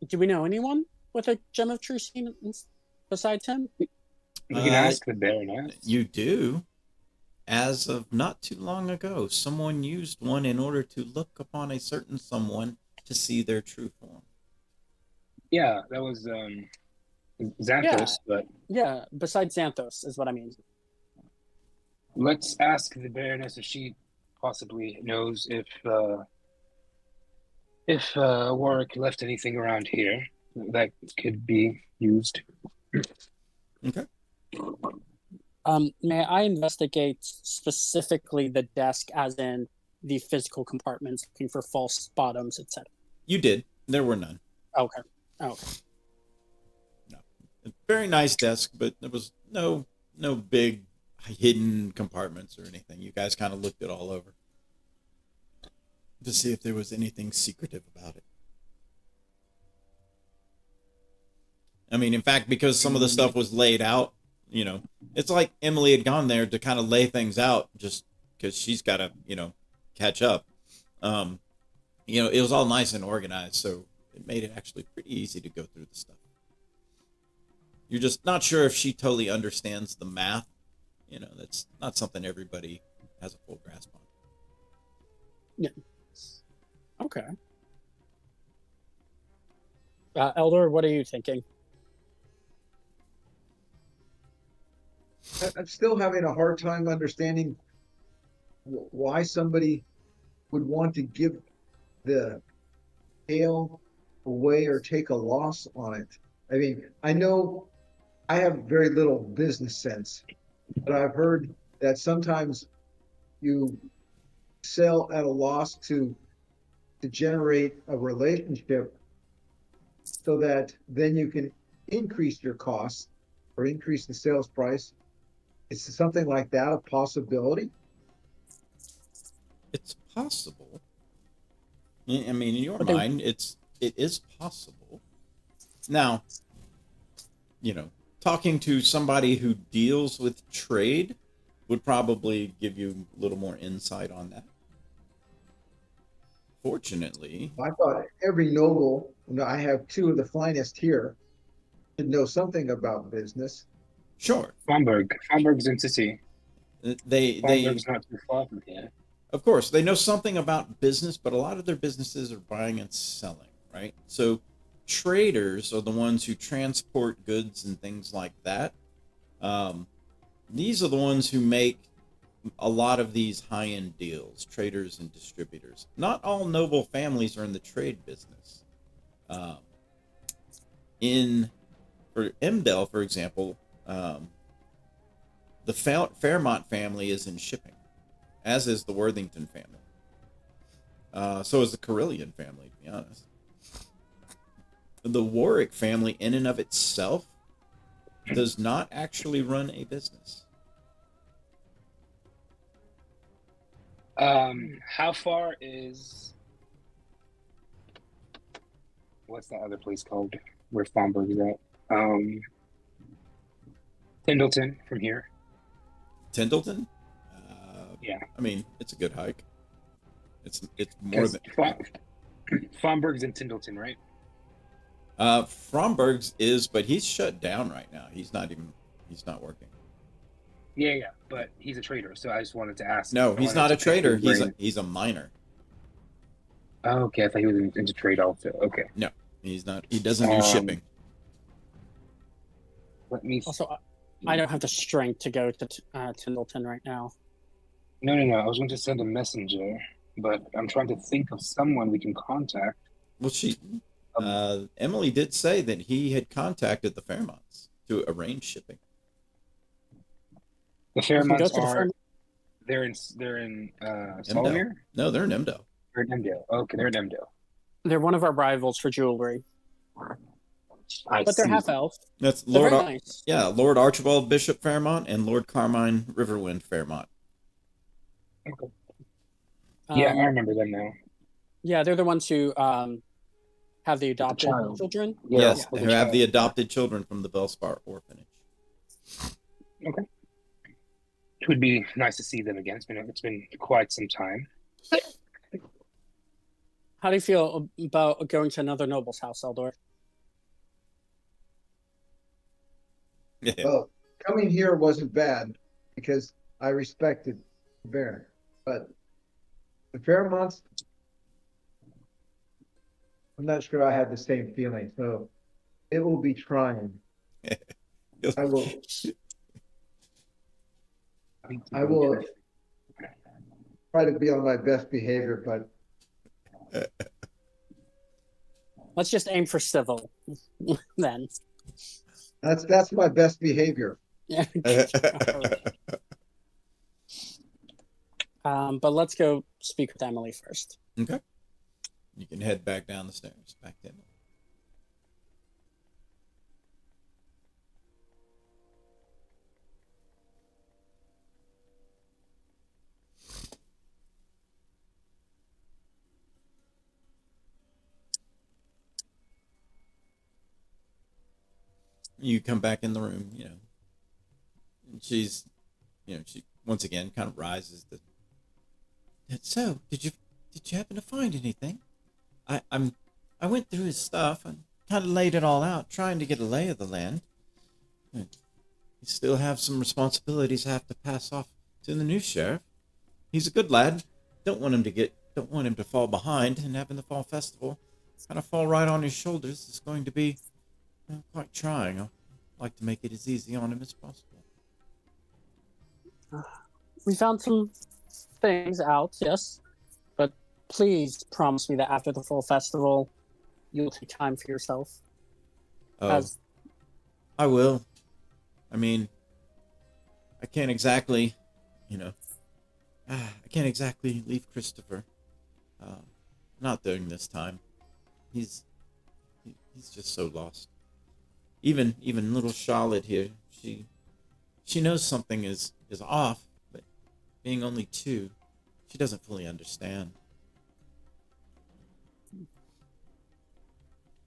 Do we know anyone with a gem of true seeing besides him? We can ask the Baroness. You do. As of not too long ago, someone used one in order to look upon a certain someone to see their true form. Yeah, that was Xanthos, but yeah, besides Xanthos is what I mean. Let's ask the Baroness if she possibly knows if Warwick left anything around here that could be used. Okay. May I investigate specifically the desk, as in the physical compartments, looking for false bottoms, etc.? You did. There were none. Okay. very nice desk, but there was no big hidden compartments or anything. You guys kind of looked it all over to see if there was anything secretive about it. I mean, in fact, because some of the stuff was laid out, you know, it's like Emily had gone there to kind of lay things out just because she's got to, you know, catch up. You know, it was all nice and organized, so it made it actually pretty easy to go through the stuff. You're just not sure if she totally understands the math. You know, that's not something everybody has a full grasp on. Yeah. Okay. Elder, what are you thinking? I'm still having a hard time understanding why somebody would want to give the ale away or take a loss on it. I mean, I know I have very little business sense, but I've heard that sometimes you sell at a loss to generate a relationship so that then you can increase your costs or increase the sales price. Is something like that a possibility? It's possible. I mean, in your But mind, it is possible. Now, you know, talking to somebody who deals with trade would probably give you a little more insight on that. Fortunately, I thought every noble, I have two of the finest here, should know something about business. sure, Fomberg's in city. they Fomberg's not too far from here. of course they know something about business, but a lot of their businesses are buying and selling, right? So traders are the ones who transport goods and things like that. These are the ones who make a lot of these high-end deals, traders and distributors. Not all noble families are in the trade business. For Emdell, for example, the Fairmont family is in shipping, as is the Worthington family. So is the Carillion family, to be honest. The Warwick family, in and of itself, does not actually run a business. How far is what's that other place called where Fomberg is at? Pendleton from here. Tindleton? Yeah. I mean, it's a good hike. It's more than Fomberg's in Tindleton, right? Fromberg's is, but he's shut down right now. He's not working. Yeah, but he's a trader, so I just wanted to ask. No, he's not a trader. He's a miner. Oh, okay, I thought he was into trade also. Okay. No, he's not. He doesn't do shipping. Let me. Also, I don't have the strength to go to Tindleton right now. No. I was going to send a messenger, but I'm trying to think of someone we can contact. Well, Emily did say that he had contacted the Fairmonts to arrange shipping. The Fairmonts they're in Solomir? No, they're in Emdell. They're in Emdell. Okay, they're in Emdell. They're one of our rivals for jewelry, but they're half elf. That's Lord. Nice. Yeah, Lord Archibald Bishop Fairmont and Lord Carmine Riverwind Fairmont. Okay. Yeah, I remember them now. Yeah, they're the ones who have the adopted children. Yeah, yes, who have the adopted children from the Bellspar orphanage. Okay. It would be nice to see them again. It's been quite some time. How do you feel about going to another noble's house, Eldor? Well, coming here wasn't bad because I respected the Baron, but the Fairmonts, I'm not sure I had the same feeling. So it will be trying. I will try to be on my best behavior, but let's just aim for civil then. That's my best behavior. But let's go speak with Emily first. Okay. You can head back down the stairs, back to Emily. You come back in the room, and she's, she once again kind of rises. So, did you happen to find anything? I went through his stuff and kind of laid it all out, trying to get a lay of the land. You still have some responsibilities I have to pass off to the new sheriff. He's a good lad. Don't want him to fall behind, and having the fall festival kind of fall right on his shoulders is going to be quite trying. I'd like to make it as easy on him as possible. We found some things out, yes, but please promise me that after the fall festival, you'll take time for yourself. Oh, I will. I mean, I can't exactly, I can't exactly leave Christopher. Not during this time. He's just so lost. Even little Charlotte here, she knows something is off, but being only 2, she doesn't fully understand.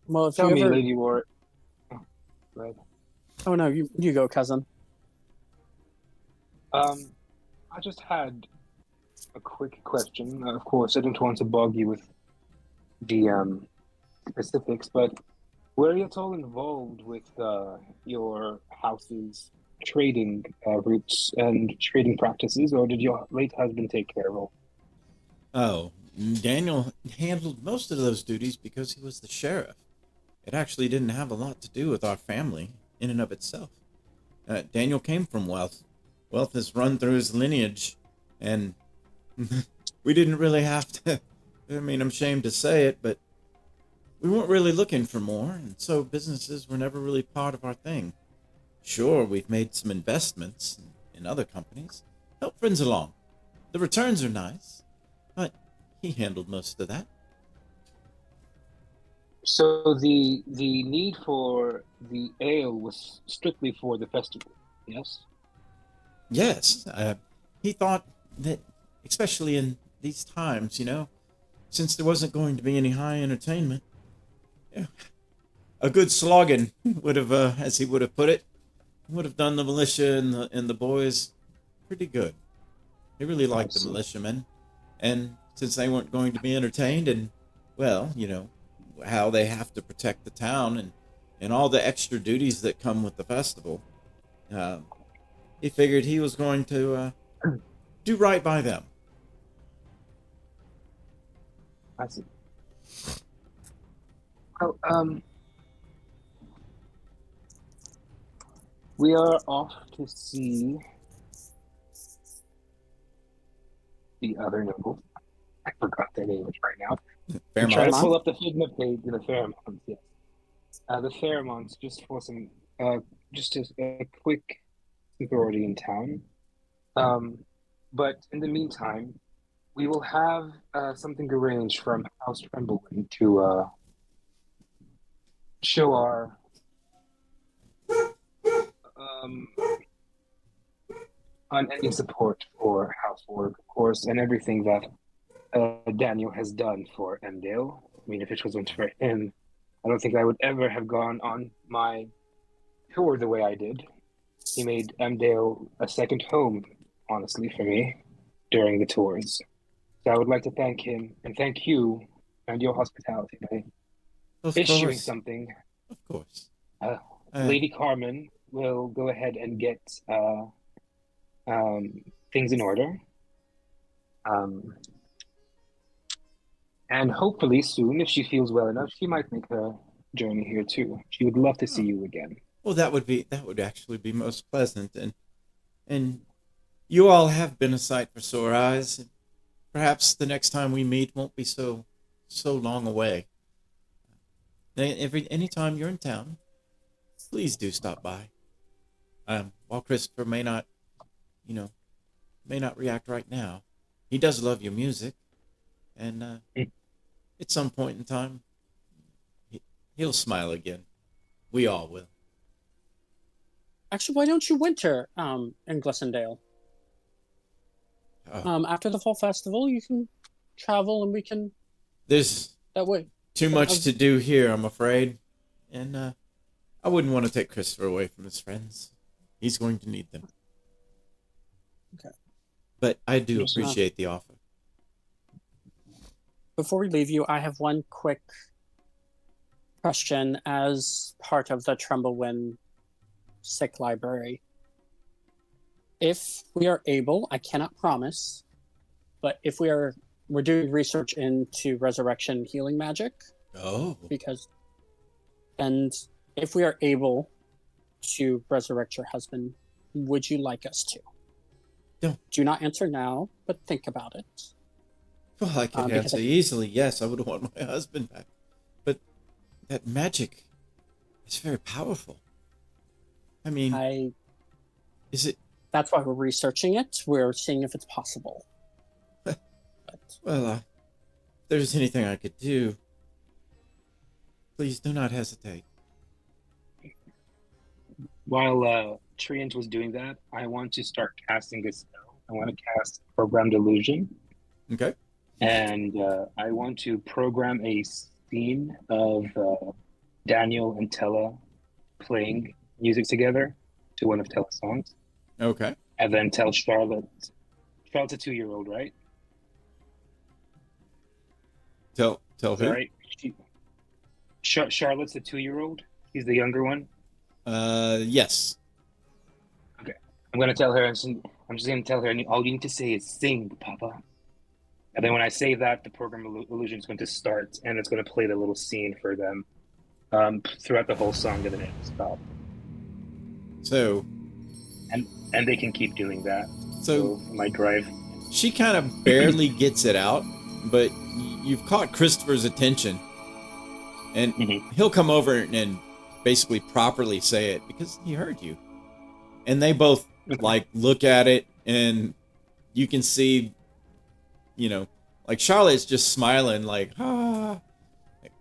Well, if Tell you me, ever... Lady Warwick. Oh, go ahead. Oh no, you go, cousin. I just had a quick question. Of course, I didn't want to bog you with the specifics, but were you at all involved with your house's trading routes and trading practices, or did your late husband take care of all? Oh, Daniel handled most of those duties because he was the sheriff. It actually didn't have a lot to do with our family in and of itself. Daniel came from wealth. Wealth has run through his lineage, and we didn't really have to. I mean, I'm ashamed to say it, but we weren't really looking for more, and so businesses were never really part of our thing. Sure, we've made some investments in other companies, help friends along. The returns are nice, but he handled most of that. So the need for the ale was strictly for the festival, yes? Yes, he thought that, especially in these times, since there wasn't going to be any high entertainment, a good slogging would have, as he would have put it, would have done the militia and the boys pretty good. He really liked the militiamen, and since they weren't going to be entertained, and well, how they have to protect the town and all the extra duties that come with the festival, he figured he was going to do right by them. I see. Well, we are off to see the other noble. I forgot their names right now. I'm trying to pull up the Figma page in the Pheromones, yes. The Pheromones, just for some, just a quick authority in town. But in the meantime, we will have something arranged from House Tremblewind to show our on any support for housework, of course, and everything that Daniel has done for Emdell. I mean, if it wasn't for him, I don't think I would ever have gone on my tour the way I did. He made Emdell a second home, honestly, for me during the tours. So I would like to thank him and thank you and your hospitality by issuing something. Of course. Lady Carmen will go ahead and get things in order. And hopefully soon, if she feels well enough, she might make her journey here too. She would love to see you again. Well, that would actually be most pleasant, and you all have been a sight for sore eyes. Perhaps the next time we meet won't be so long away. Anytime you're in town, please do stop by. While Christopher may not react right now, he does love your music, and at some point in time, he'll smile again. We all will. Actually, why don't you winter in Glissondale? After the fall festival, you can travel, and we can. There's that way too much to do here, I'm afraid, and I wouldn't want to take Christopher away from his friends. He's going to need them. Okay. But I do Yes, sir. appreciate the offer. Before we leave you, I have one quick question as part of the Trumbullwyn Sick Library. If we are able, I cannot promise, but if we're doing research into resurrection healing magic, Oh. and if we are able to resurrect your husband, would you like us to? No. Do not answer now, but think about it. Well, I can answer easily. Yes, I would want my husband back. But that magic is very powerful. I mean, is it? That's why we're researching it. We're seeing if it's possible. Well, if there's anything I could do, please do not hesitate. While Treant was doing that, I want to start casting a spell. I want to cast Programmed Illusion. Okay. And I want to program a scene of Daniel and Tella playing music together to one of Tella's songs. Okay. And then tell Charlotte's a 2-year-old, right? Tell who? Right. Charlotte's the 2-year-old. He's the younger one. Yes. Okay. I'm gonna tell her. I'm just gonna tell her. All you need to say is "sing, Papa." And then when I say that, the program illusion is going to start, and it's going to play the little scene for them throughout the whole song, and then it'll stop. So. And they can keep doing that. So my drive. She kind of barely gets it out, but you've caught Christopher's attention, and he'll come over and basically properly say it because he heard you. And they both like look at it, and you can see, you know, like Charlotte's just smiling like, ah.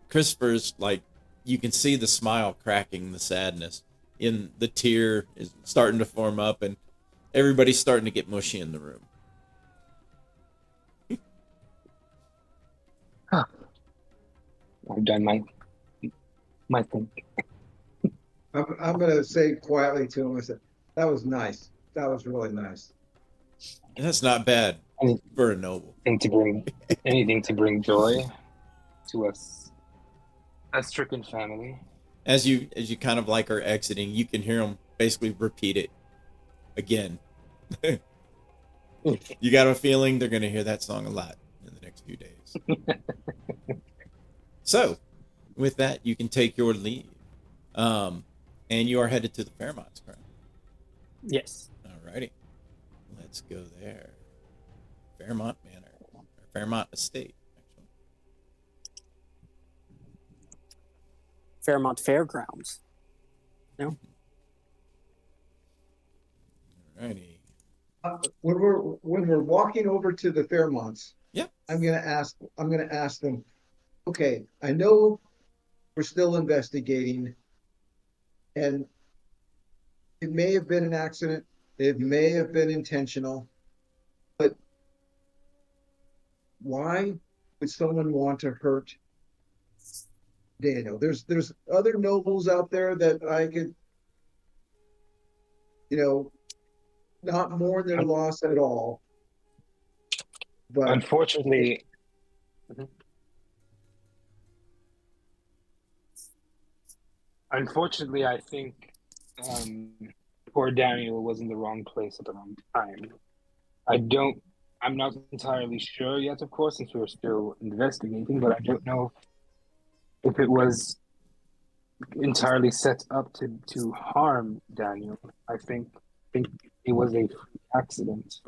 Christopher's like, you can see the smile cracking, the sadness. In the tear is starting to form up, and everybody's starting to get mushy in the room. I've done my thing. I'm gonna say quietly to him, I said, that was nice. That was really nice. And that's not bad for a noble. Anything to bring joy to us, a stricken family. As you kind of like are exiting, you can hear them basically repeat it again. You got a feeling they're going to hear that song a lot in the next few days. So, with that, you can take your leave. And you are headed to the Fairmonts, correct? Yes. Alrighty. Let's go there. Fairmont Manor. Or Fairmont Estate, actually. Fairmont Fairgrounds. No. Alrighty. When we're walking over to the Fairmonts, yeah, I'm gonna ask them, okay, I know we're still investigating, and it may have been an accident, it may have been intentional, but why would someone want to hurt Daniel? There's other nobles out there that I could, not mourn their loss at all. But unfortunately, I think poor Daniel was in the wrong place at the wrong time. I'm not entirely sure yet, of course, since we're still investigating, but I don't know if it was entirely set up to harm Daniel. I think it was a accident.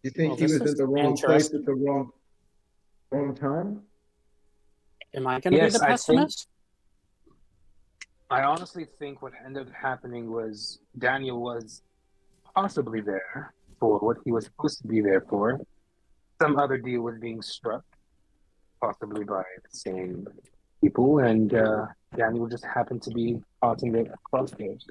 You think he was at the wrong place at the wrong time? Am I going to be the pessimist? I honestly think what ended up happening was Daniel was possibly there for what he was supposed to be there for. Some other deal was being struck, possibly by the same people, and Daniel just happened to be caught in the crosshairs.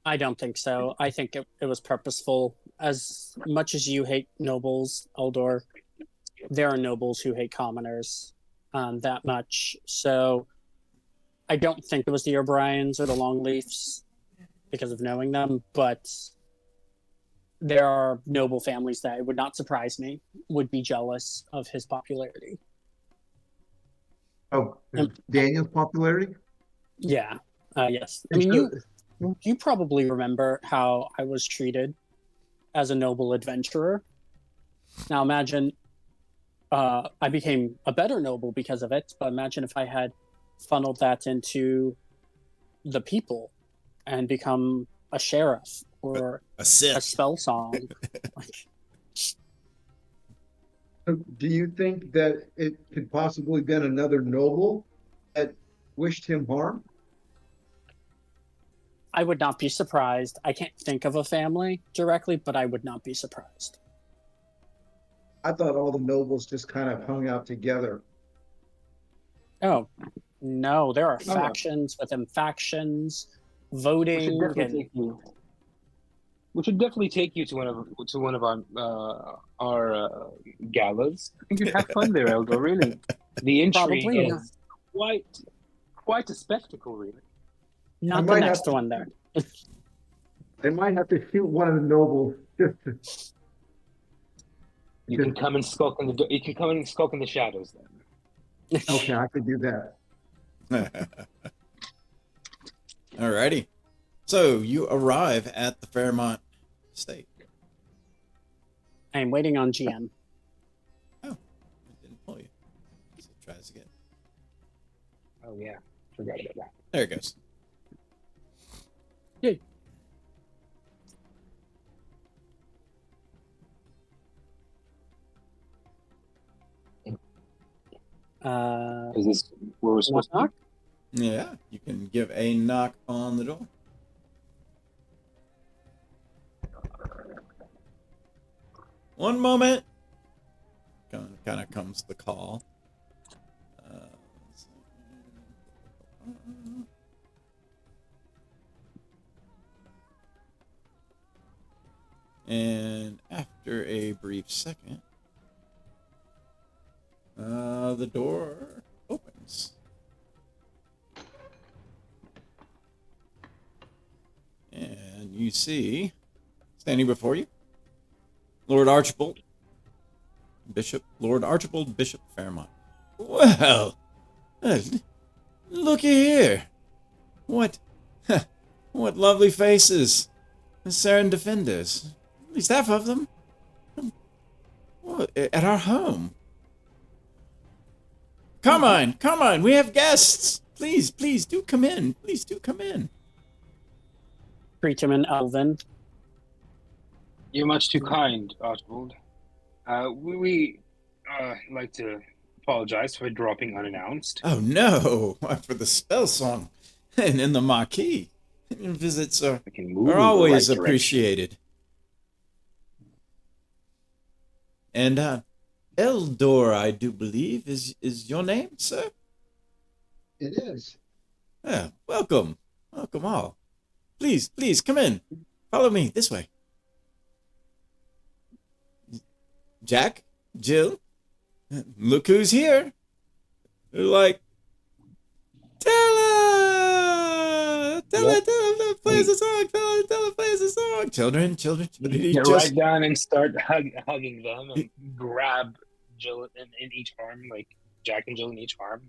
I don't think so. I think it was purposeful. As much as you hate nobles, Eldor, there are nobles who hate commoners. that much. So I don't think it was the O'Briens or the Longleafs because of knowing them, but there are noble families that it would not surprise me would be jealous of his popularity. Oh, Daniel's popularity? Yeah. Yes. I mean, you probably remember how I was treated as a noble adventurer. Now imagine I became a better noble because of it, but imagine if I had funneled that into the people and become a sheriff or A a Sith. spell song. Do you think that it could possibly been another noble that wished him harm? I would not be surprised. I can't think of a family directly, but I would not be surprised. I thought all the nobles just kind of hung out together. Oh, no, there are yeah. factions within factions, We should voting, definitely and take you. We should definitely take you to one of our galas. I think you'd have fun there, Eldor. Really, the intrigue probably not, is quite a spectacle. Really, not the might have next to- one there. They might have to shoot one of the nobles just to. you can come and skulk in the. You can come and skulk in the shadows. Then Okay, I could do that. Alrighty. So you arrive at the Fairmont Estate. I'm waiting on GM. Oh, it didn't pull you. So try this again. oh yeah, forgot about that. There it goes. Yay. Is this where we're supposed to? Knock? Yeah, you can give a knock on the door. One moment. Kind of comes the call. And after a brief second, the door opens. And you see, standing before you, Lord Archibald Bishop Fairmont. Well, looky here. What lovely faces. Saren defenders. At least half of them. Well, at our home. Carmine, we have guests. Please, do come in. Please do come in. Greet him in Elven. You're much too kind, Archibald. We like to apologize for dropping unannounced. Oh no, for the spell song and in the marquee. Your visits are I can move in the always right direction. appreciated. And Eldor, I do believe, is your name, sir? It is. Yeah, welcome all. Please, come in. Follow me this way. Jack, Jill, look who's here. They're like, tell her, play us a song, tell her, play us a song. Children, Get right down and start hugging them and grab Jill in each arm, like Jack and Jill in each arm.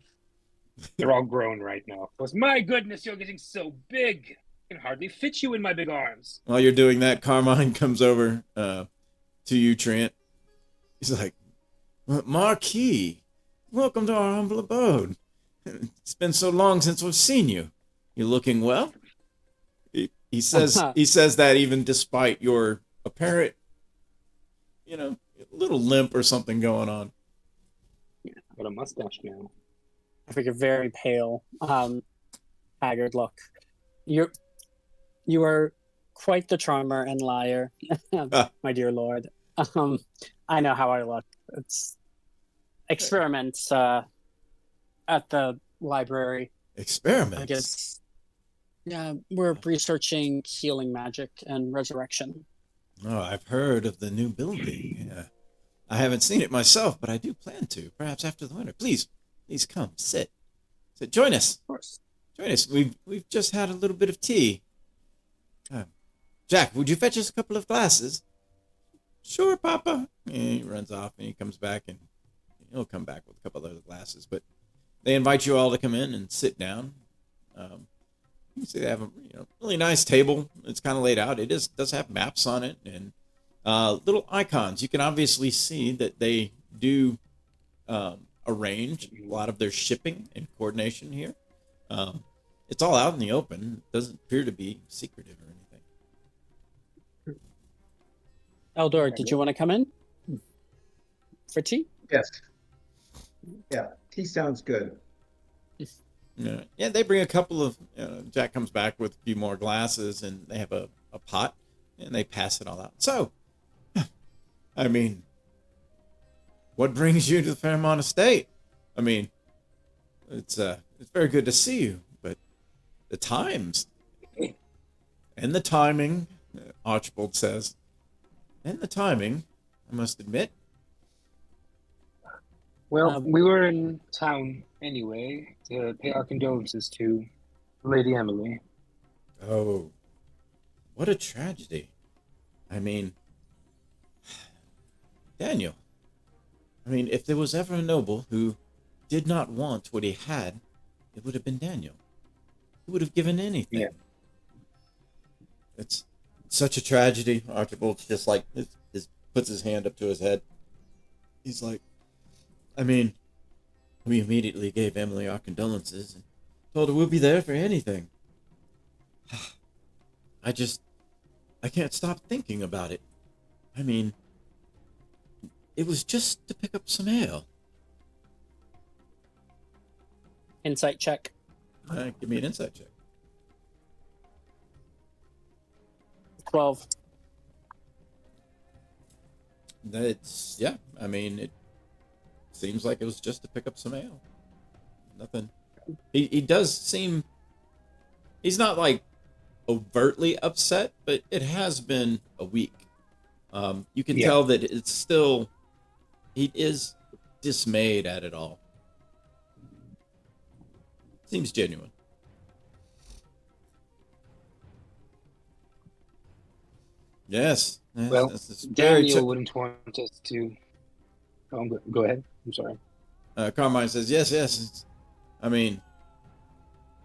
They're all grown right now. Goes, my goodness, you're getting so big. I can hardly fit you in my big arms. While you're doing that, Carmine comes over to you, Trent. He's like, Marquis, welcome to our humble abode. It's been so long since we've seen you. You looking well? He says that even despite your apparent, little limp or something going on. Got a mustache now. I think you're very pale, haggard look. You are quite the charmer and liar, my dear lord. I know how I look. It's experiments at the library. Experiments? I guess. Yeah, we're researching healing magic and resurrection. Oh, I've heard of the new building. I haven't seen it myself, but I do plan to. Perhaps after the winter. Please, please come, sit. Join us. Of course. Join us. We've just had a little bit of tea. Jack, would you fetch us a couple of glasses? Sure, Papa. And he runs off and he comes back and he'll come back with a couple of other glasses. But they invite you all to come in and sit down. You see they have a really nice table. It's kind of laid out. It does have maps on it and little icons. You can obviously see that they do arrange a lot of their shipping and coordination here. It's all out in the open. It doesn't appear to be secretive or anything. Eldor, did you want to come in for tea? Yes. Yeah, tea sounds good. Yeah, they bring a couple of. Jack comes back with a few more glasses, and they have a pot, and they pass it all out. So, I mean, what brings you to the Fairmont Estate? I mean, it's very good to see you, but the times and the timing, Archibald says, and the timing, I must admit. Well, we were in town anyway to pay our condolences to Lady Emily. Oh, what a tragedy. I mean, Daniel. I mean, if there was ever a noble who did not want what he had, it would have been Daniel. He would have given anything. Yeah. It's such a tragedy. Archibald just like puts his hand up to his head. He's like, I mean, we immediately gave Emily our condolences and told her we'll be there for anything. I can't stop thinking about it. I mean, it was just to pick up some ale. Insight check. Give me an insight check. 12. I mean, it seems like it was just to pick up some ale. Nothing. He does seem. He's not like overtly upset, but it has been a week. You can tell that it's still. He is dismayed at it all. Seems genuine. Yes. Well, Daniel wouldn't want us to. Oh, go ahead. I'm sorry. Carmine says, yes. I mean,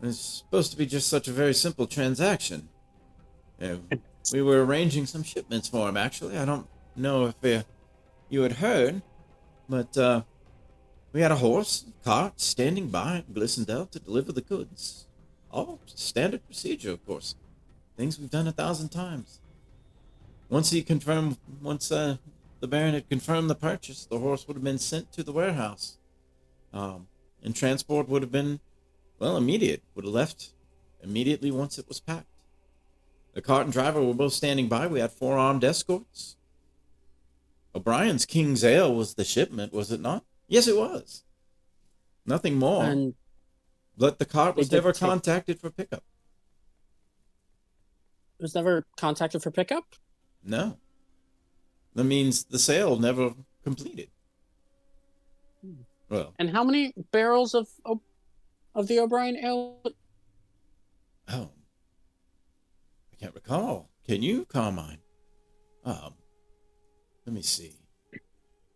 it's supposed to be just such a very simple transaction. We were arranging some shipments for him, actually. I don't know if you had heard, but we had a horse, cart standing by at Glissondale to deliver the goods. All standard procedure, of course. Things we've done 1,000 times. Once the Baron had confirmed the purchase, the horse would have been sent to the warehouse. And transport would have been, immediate. Would have left immediately once it was packed. The cart and driver were both standing by. We had 4 armed escorts. O'Brien's King's Ale was the shipment, was it not? Yes, it was. Nothing more. And but the cart was never contacted for pickup. It was never contacted for pickup? No. That means the sale never completed. Well. And how many barrels of the O'Brien ale? Oh. I can't recall. Can you, Carmine? Let me see.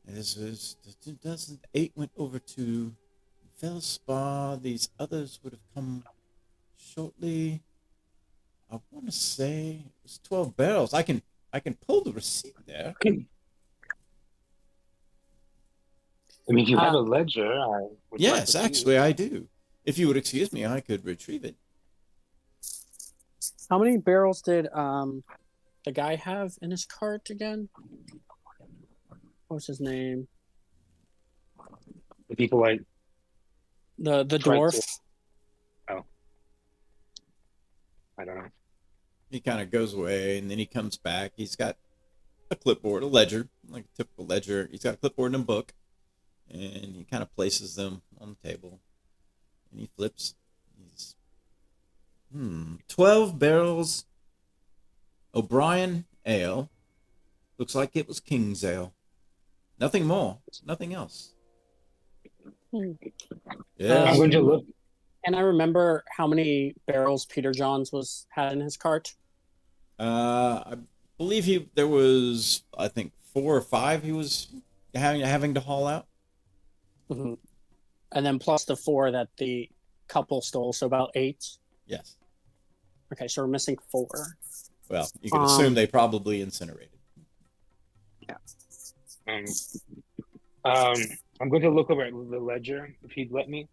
This was 2008 went over to Velspar. These others would have come shortly. I want to say it was 12 barrels. I can pull the receipt there. I mean, if you have a ledger, I would yes, like to actually, I do. If you would excuse me, I could retrieve it. How many barrels did the guy have in his cart again? What was his name? The people like the dwarf. Oh, I don't know. He kind of goes away, and then he comes back. He's got a clipboard, a ledger, like a typical ledger. He's got a clipboard and a book, and he kind of places them on the table, and he flips. He's 12 barrels O'Brien ale. Looks like it was King's Ale. Nothing more. Nothing else. Yeah. I'm going to look. And I remember how many barrels Peter Johns had in his cart. I believe there was, I think, 4 or 5 he was having to haul out. Mm-hmm. And then plus the 4 that the couple stole, so about 8. Yes. Okay, so we're missing 4. Well, you can assume they probably incinerated. Yeah. I'm going to look over at the ledger if you'd let me.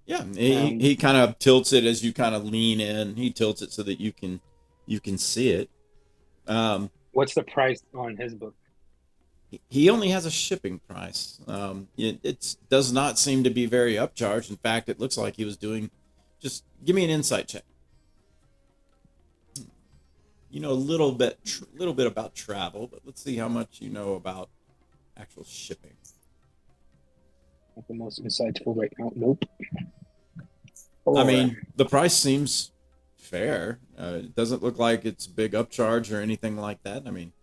Yeah, he kind of tilts it as you kind of lean in. He tilts it so that you can see it. What's the price on his book? He only has a shipping price. It does not seem to be very upcharged. In fact, it looks like he was doing. Just give me an insight check. You know a little bit about travel, but let's see how much you know about actual shipping. Not the most insightful right now. Nope. I mean, the price seems fair. It doesn't look like it's a big upcharge or anything like that. I mean,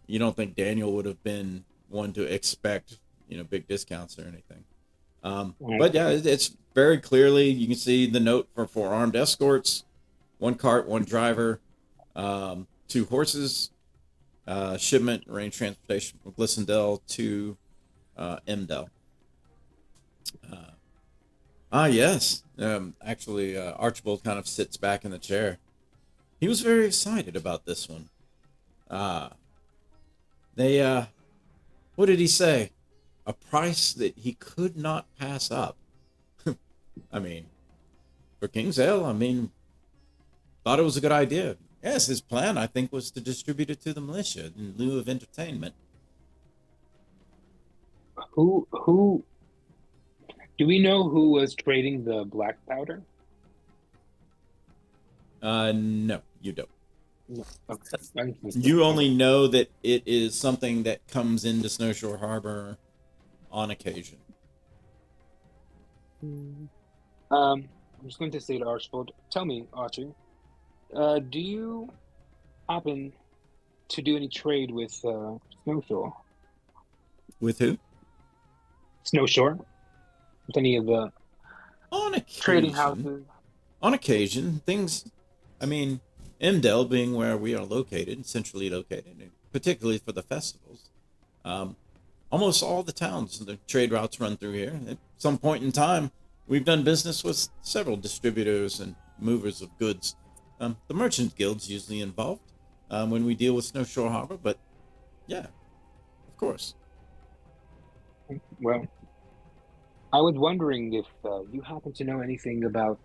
you don't think Daniel would have been one to expect, big discounts or anything. But yeah, it's very clearly, you can see the note for armed escorts, 1 cart, 1 driver, 2 horses, shipment, range transportation from Glissondale to Emdell. Yes. Actually, Archibald kind of sits back in the chair. He was very excited about this one. What did he say? A price that he could not pass up. I mean, for Kingsale, thought it was a good idea. Yes, his plan, I think, was to distribute it to the militia in lieu of entertainment. Who do we know who was trading the black powder? No, you don't. No. Okay. You only know that it is something that comes into Snowshore Harbor on occasion. I'm just going to say to Archibald, tell me, Archie, do you happen to do any trade with Snowshore? With who? Snowshore? With any of the trading houses? On occasion, things. Emdell being where we are located, centrally located, and particularly for the festivals, almost all the towns, the trade routes run through here. At some point in time, we've done business with several distributors and movers of goods. The merchant guild's usually involved when we deal with Snowshore Harbor, but yeah, of course. Well, I was wondering if you happen to know anything about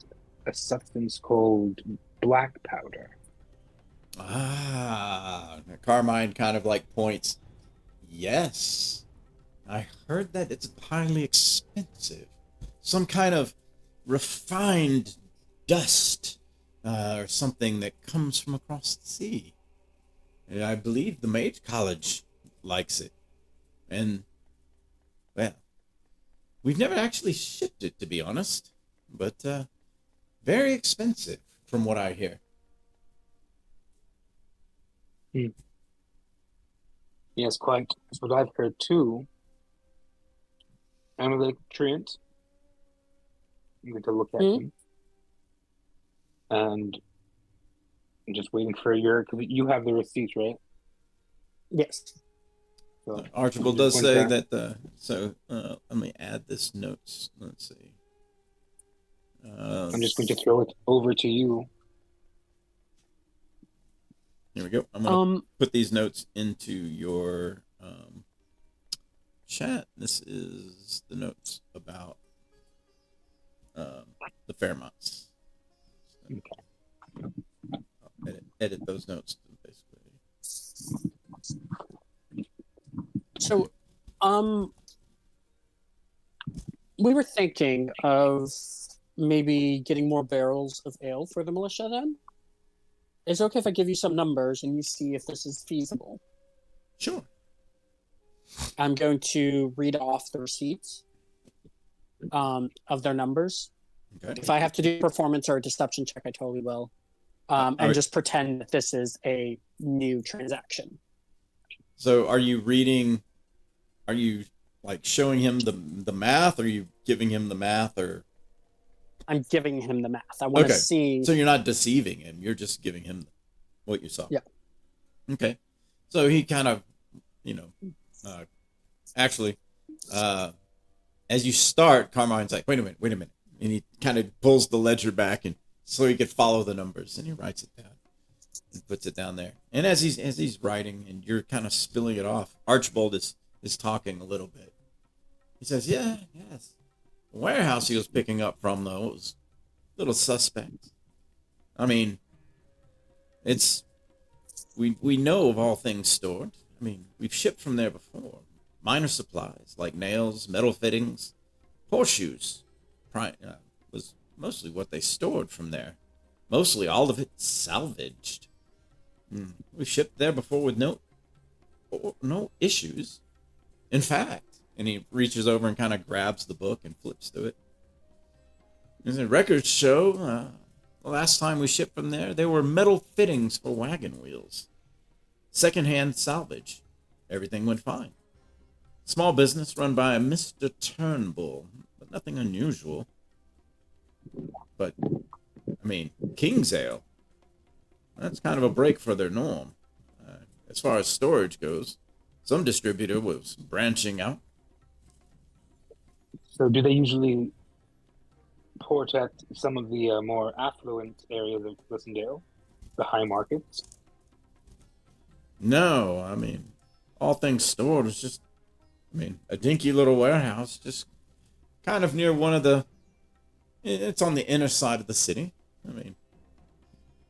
a substance called black powder. Carmine kind of points. Yes, I heard that it's highly expensive. Some kind of refined dust or something that comes from across the sea. And I believe the Mage College likes it. And, well, we've never actually shipped it, to be honest. But very expensive, from what I hear. Yes, quite. That's what I've heard too. I'm Treant. I'm going to look at him. And I'm just waiting for because you have the receipts, right? Yes. So Archibald does say that, let me add this notes. Let's see. I'm just going to throw it over to you. Here we go. I'm going to put these notes into your chat. This is the notes about the Fairmonts. Okay. I'll edit those notes, basically. So, we were thinking of maybe getting more barrels of ale for the militia then? Is it okay if I give you some numbers and you see if this is feasible? Sure. I'm going to read off the receipts of their numbers. Okay. If I have to do performance or a deception check, I totally will. And just pretend that this is a new transaction. So are you like showing him the math, or are you giving him the math, or? I'm giving him the math. I want to see. So you're not deceiving him. You're just giving him what you saw. Yeah. Okay. So he kind of, actually, as you start, Carmine's like, wait a minute. And he kind of pulls the ledger back and so he could follow the numbers, and he writes it down and puts it down there. And as he's writing and you're kind of spilling it off, Archibald is talking a little bit. He says, yes. The warehouse he was picking up from, though, was a little suspect. I mean, we know of all things stored. I mean, we've shipped from there before. Minor supplies like nails, metal fittings, horseshoes was mostly what they stored from there. Mostly all of it salvaged. We shipped there before with no issues. In fact, and he reaches over and kind of grabs the book and flips through it. The records show the last time we shipped from there were metal fittings for wagon wheels. Secondhand salvage. Everything went fine. Small business run by a Mr. Turnbull, but nothing unusual. But, I mean, King's Ale. That's kind of a break for their norm. As far as storage goes, some distributor was branching out. So do they usually port at some of the more affluent areas of Glissondale, the high markets? No, I mean, all things stored is just, a dinky little warehouse, just kind of near one of the, it's on the inner side of the city. I mean,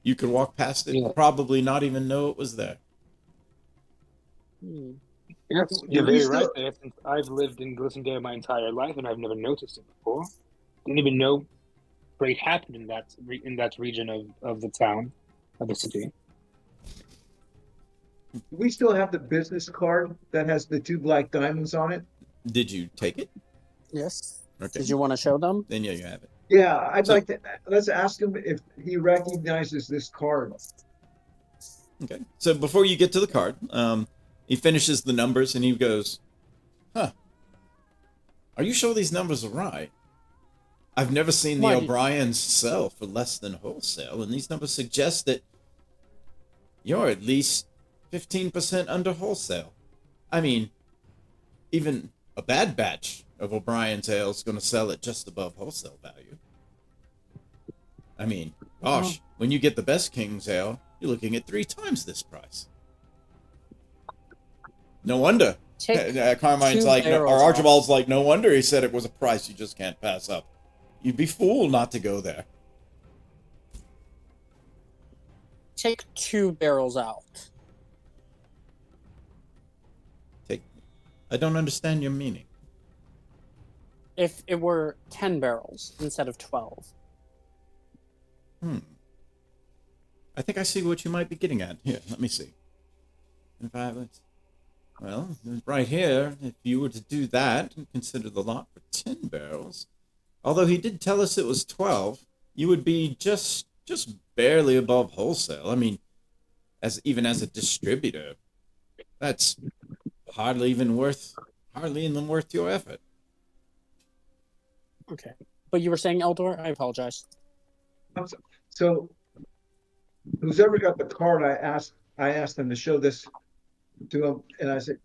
you could walk past it and probably not even know it was there. Yes, you're very right there, since I've lived in Glissondale my entire life and I've never noticed it before. Didn't even know great happened in that region of the town, of the city. Do we still have the business card that has the 2 black diamonds on it? Did you take it? Yes. Okay. Did you want to show them? Then yeah, you have it. Yeah, I'd like to, let's ask him if he recognizes this card. Okay. So before you get to the card, he finishes the numbers and he goes, are you sure these numbers are right? I've never seen the O'Briens sell for less than wholesale, and these numbers suggest that you're at least 15% under wholesale. I mean, even a bad batch of O'Brien's ale is going to sell at just above wholesale value. I mean, gosh, when you get the best King's Ale, you're looking at 3 times this price. No wonder. Carmine's like, or Archibald's like, no wonder he said it was a price you just can't pass up. You'd be fool not to go there. Take 2 barrels out. I don't understand your meaning. If it were 10 barrels instead of 12. I think I see what you might be getting at. Here, let me see. Well, right here, if you were to do that and consider the lot for 10 barrels, although he did tell us it was 12, you would be just barely above wholesale. I mean, as a distributor, that's hardly even worth your effort. Okay. But you were saying, Eldor? I apologize. So, who's ever got the card, I asked them to show this to him, and I said,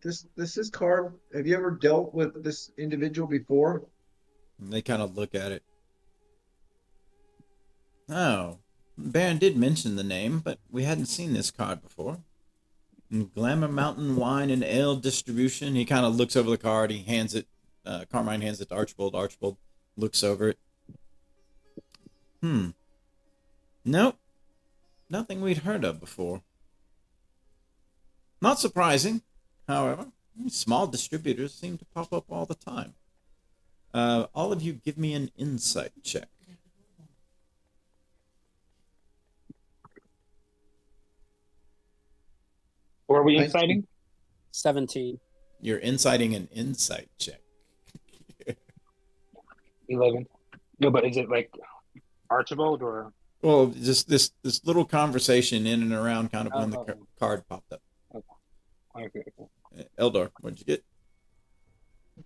this is card. Have you ever dealt with this individual before? And they kind of look at it. Oh, Baron did mention the name, but we hadn't seen this card before. Glamour Mountain Wine and Ale Distribution. He kind of looks over the card. He hands it. Carmine hands it to Archibald. Archibald looks over it. Nope. Nothing we'd heard of before. Not surprising, however. Small distributors seem to pop up all the time. All of you give me an insight check. What are we inciting? 17. You're inciting an insight check. 11. No, but is it like Archibald or? Well, just this little conversation in and around kind of when the card popped up. Okay. Eldor, what'd you get?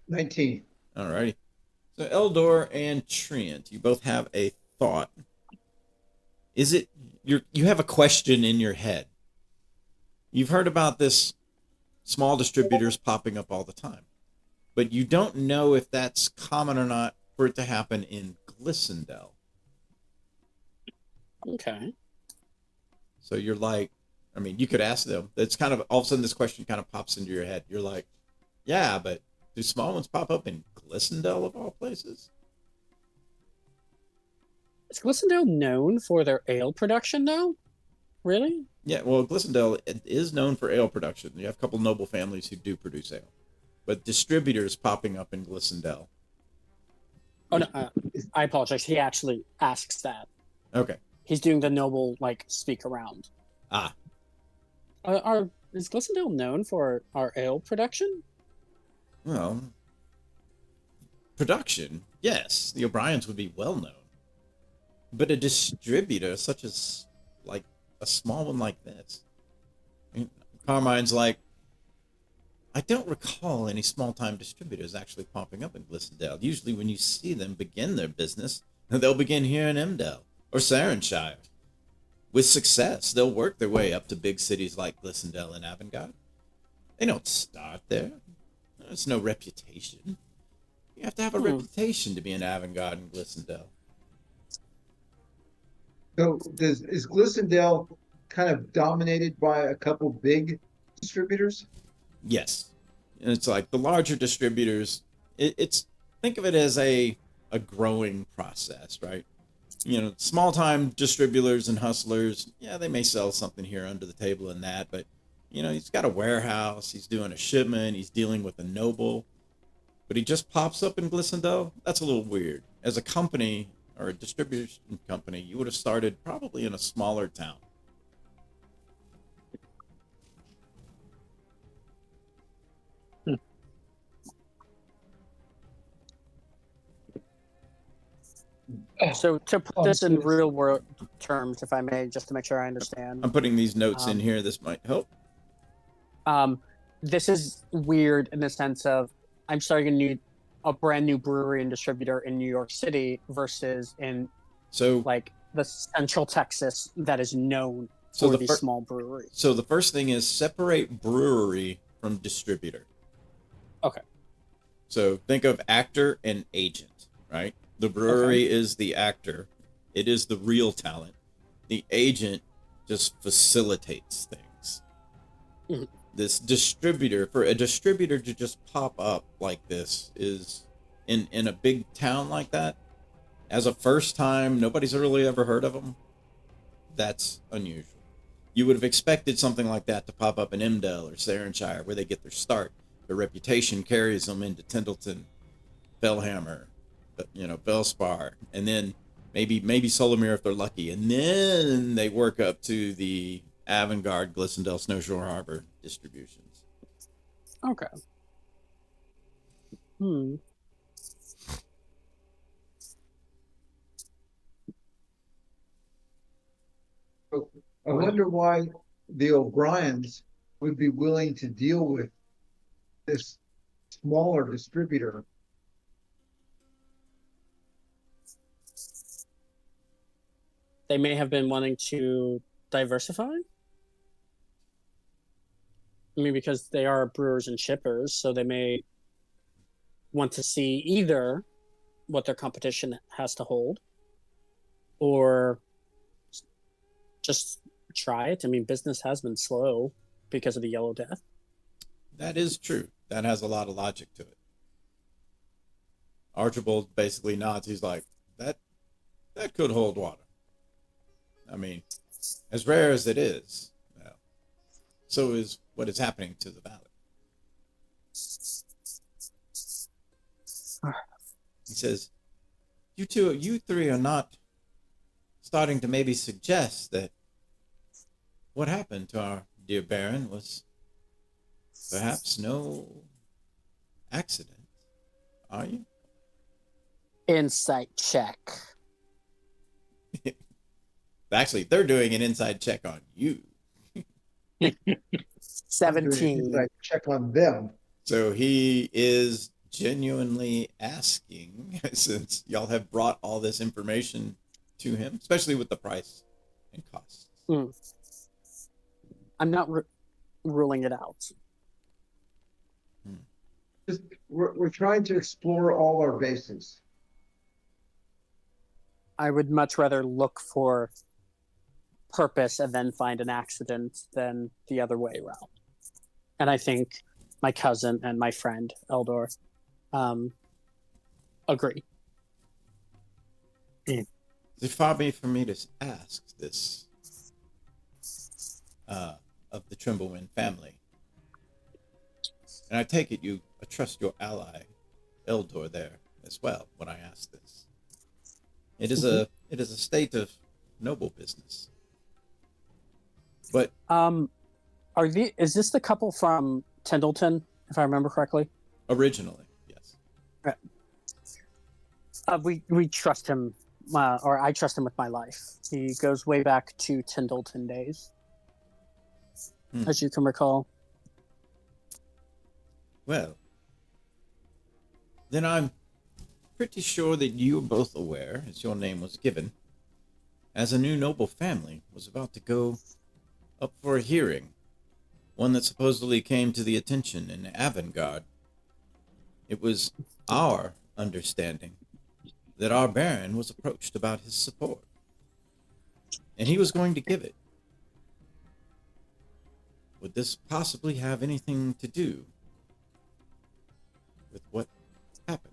19. Alrighty. So Eldor and Trent, you both have a thought. Is it you have a question in your head? You've heard about this small distributors popping up all the time, but you don't know if that's common or not for it to happen in Glissendale. Okay. So you're like, I mean, you could ask them. It's kind of all of a sudden this question kind of pops into your head. You're like, yeah, but do small ones pop up in Glissendale of all places? Is Glissendale known for their ale production though? Really? Yeah, well, Glissendale is known for ale production. You have a couple noble families who do produce ale, but distributors popping up in Glissendale. Oh no, I apologize. He actually asks that. Okay. He's doing the noble speak around. Ah. Is Glissendale known for our ale production? Well, production, yes, the O'Briens would be well known, but a distributor such as like a small one like this, I mean, Carmine's like, I don't recall any small-time distributors actually popping up in Glissendale. Usually when you see them begin their business, they'll begin here in Emdell or Sarenshire. With success, they'll work their way up to big cities like Glissendale and Avangard. They don't start there. There's no reputation. You have to have a reputation to be an Avangard and Glissendale. So is Glissendale kind of dominated by a couple big distributors? Yes. And it's like the larger distributors, it's think of it as a growing process, right? You know, small time distributors and hustlers, yeah, they may sell something here under the table and that, but you know, he's got a warehouse, he's doing a shipment, he's dealing with a noble, but he just pops up in Glissendale. That's a little weird. As a company or a distribution company, you would have started probably in a smaller town. So to put this in real world terms, if I may, just to make sure I understand. I'm putting these notes in here. This might help. This is weird in the sense of I'm starting a brand new brewery and distributor in New York City versus in like the Central Texas that is known for these small breweries. So the first thing is separate brewery from distributor. Okay. So think of actor and agent, right? The brewery is the actor. It is the real talent. The agent just facilitates things. Mm-hmm. This distributor, for a distributor to just pop up like this is in a big town like that, as a first time, nobody's really ever heard of them. That's unusual. You would have expected something like that to pop up in Emdell or Sarenshire, where they get their start. Their reputation carries them into Tindleton, Bellhammer, Bellspar, and then maybe Solomir if they're lucky, and then they work up to the Avangard, Glissendale, Snowshore Harbor distributions. Okay. I wonder why the O'Briens would be willing to deal with this smaller distributor. They may have been wanting to diversify. I mean, because they are brewers and shippers, so they may want to see either what their competition has to hold or just try it. I mean, business has been slow because of the Yellow Death. That is true. That has a lot of logic to it. Archibald basically nods. He's like, that could hold water. I mean, as rare as it is, well, so is what is happening to the valley. He says, you three are not starting to maybe suggest that what happened to our dear Baron was perhaps no accident, are you? Insight check. Actually, they're doing an inside check on you. 17. Inside check on them. So he is genuinely asking, since y'all have brought all this information to him, especially with the price and costs? I'm not ruling it out. Just we're trying to explore all our bases. I would much rather look for purpose and then find an accident than the other way around. And I think my cousin and my friend Eldor agree. Is it far be for me to ask this of the Trimblewind family? And I take it you trust your ally Eldor there as well when I ask this. It is a state of noble business. But is this the couple from Tindleton, if I remember correctly? Originally, yes. We trust him, or I trust him with my life. He goes way back to Tindleton days, as you can recall. Well, then I'm pretty sure that you are both aware, as your name was given, as a new noble family was about to go up for a hearing, one that supposedly came to the attention in Avangard. It was our understanding that our Baron was approached about his support, and he was going to give it. Would this possibly have anything to do with what happened?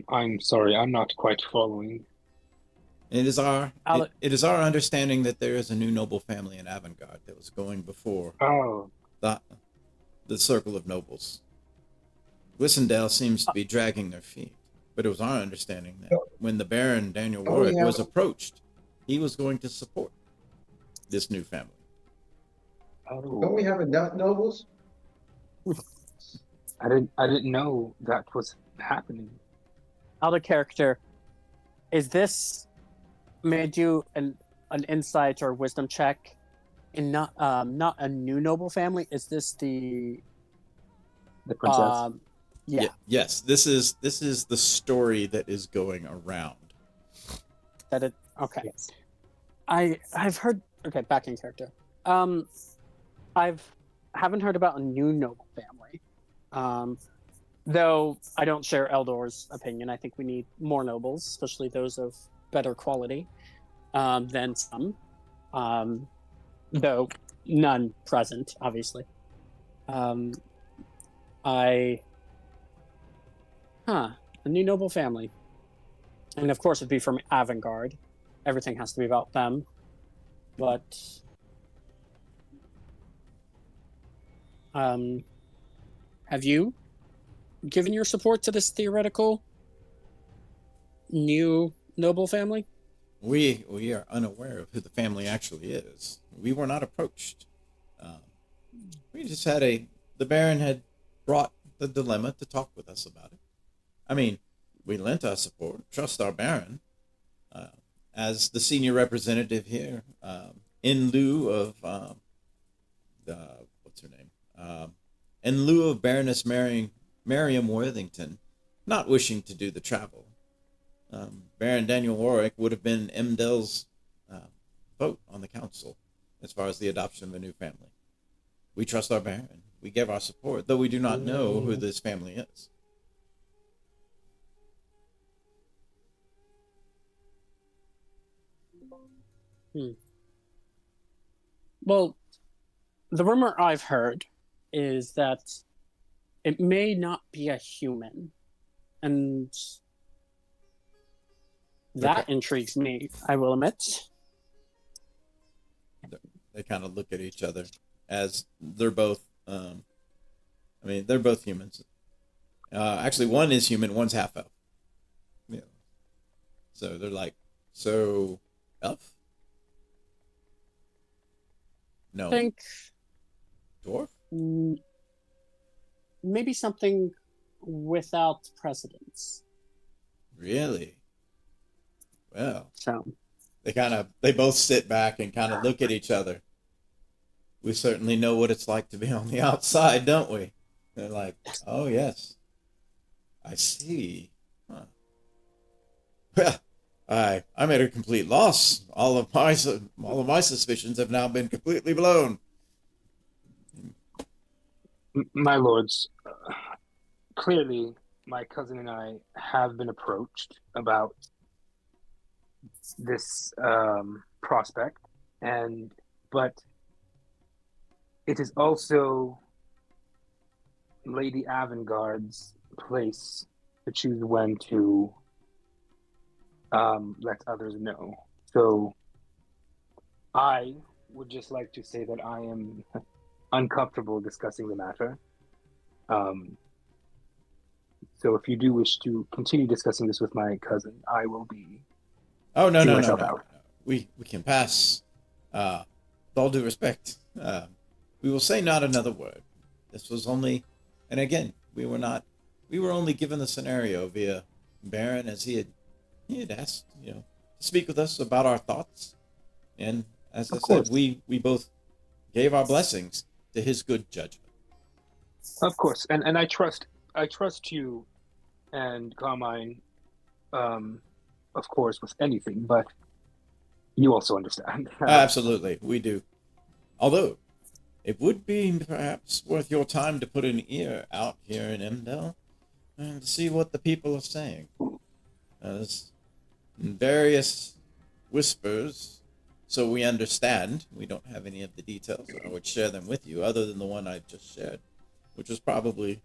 I'm sorry, I'm not quite following. It is our understanding that there is a new noble family in Avangard that was going before the circle of nobles. Glissendale seems to be dragging their feet, but it was our understanding that when the Baron Daniel Warwick was approached, he was going to support this new family. Don't we have enough nobles? I didn't know that was happening. Out of character, is this made you an insight or wisdom check in not a new noble family? Is this the princess? Yeah. Yes, this is the story that is going around. Okay. Yes. I've heard. Okay, back in character. Haven't heard about a new noble family. Though I don't share Eldor's opinion. I think we need more nobles, especially those of better quality than some. Though none present, obviously. A new noble family. And of course it'd be from Avangard. Everything has to be about them. But have you given your support to this theoretical new noble family? We are unaware of who the family actually is. We were not approached. We just had the Baron had brought the dilemma to talk with us about it. I mean, we lent our support, trust our Baron, as the senior representative here, in lieu of what's her name? In lieu of Baroness Miriam Worthington not wishing to do the travel. Baron Daniel Warwick would have been Emdell's vote on the council as far as the adoption of a new family. We trust our Baron. We give our support, though we do not know who this family is. Well, the rumor I've heard is that it may not be a human. And that intrigues me, I will admit. They kind of look at each other as they're both, they're both humans. Actually, one is human, one's half elf. Yeah. So they're like, so elf? No. I think dwarf? Maybe something without precedence. Really? Well, so they both sit back and kind of look at each other. we certainly know what it's like to be on the outside, don't we? They're like, oh yes, I see. Huh. Well, I'm at a complete loss. All of my suspicions have now been completely blown. My lords, clearly my cousin and I have been approached about this prospect, but it is also Lady Avantgarde's place to choose when to let others know. So I would just like to say that I am uncomfortable discussing the matter. So if you do wish to continue discussing this with my cousin, I will be Oh no, seeing no, no, myself no, out. no. We can pass. With all due respect, we will say not another word. This was only, and again, we were only given the scenario via Baron, as he had asked, to speak with us about our thoughts, and as I said, we both gave our blessings to his good judgment. Of course, and I trust you and Carmine, of course, with anything, but you also understand. Absolutely, we do. Although, it would be perhaps worth your time to put an ear out here in Emdell and to see what the people are saying. There's various whispers, so we understand. We don't have any of the details. I would share them with you, other than the one I just shared, which was probably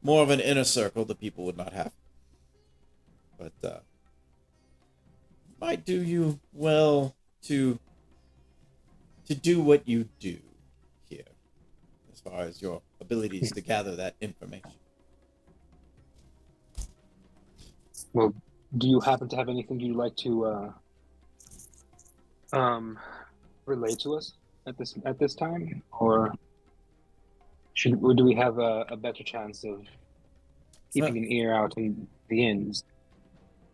more of an inner circle that people would not have. But might do you well to do what you do here, as far as your abilities to gather that information. Well, do you happen to have anything you'd like to relay to us at this time, or do we have a better chance of keeping an ear out in the inns?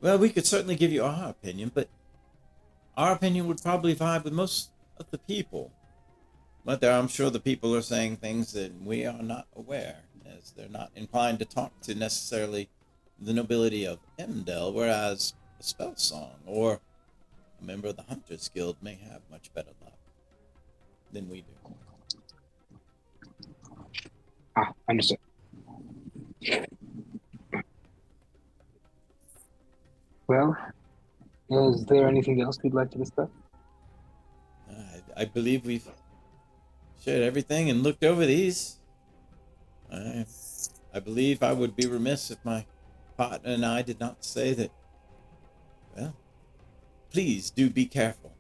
Well, we could certainly give you our opinion, but our opinion would probably vibe with most of the people. But I'm sure the people are saying things that we are not aware, as they're not inclined to talk to necessarily the nobility of Emdell, whereas a spell song or a member of the Hunters Guild may have much better luck than we do. Understood. Well, is there anything else we'd like to discuss? I believe we've shared everything and looked over these. I believe I would be remiss if my partner and I did not say that, well, please do be careful.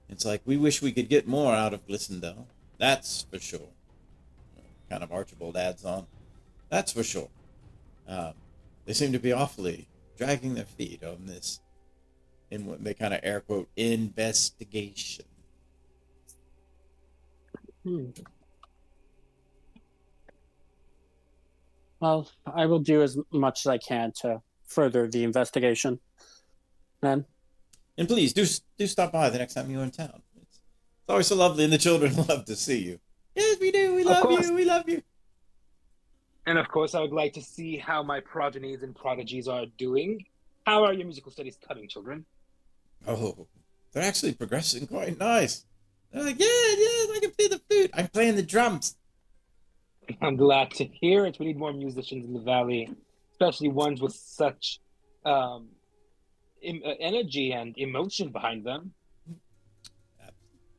It's like we wish we could get more out of Glissendale. That's for sure. Kind of Archibald adds on. That's for sure. They seem to be awfully dragging their feet on this, in what they kind of air quote, investigation. Well, I will do as much as I can to further the investigation. Then. And please do stop by the next time you're in town. It's always so lovely, and the children love to see you. Yes, we do. We love you. We love you. And of course, I would like to see how my progenies and prodigies are doing. How are your musical studies coming, children? Oh, they're actually progressing quite nice. They're like, yeah, I can play the flute. I'm playing the drums. I'm glad to hear it. We need more musicians in the valley, especially ones with such energy and emotion behind them.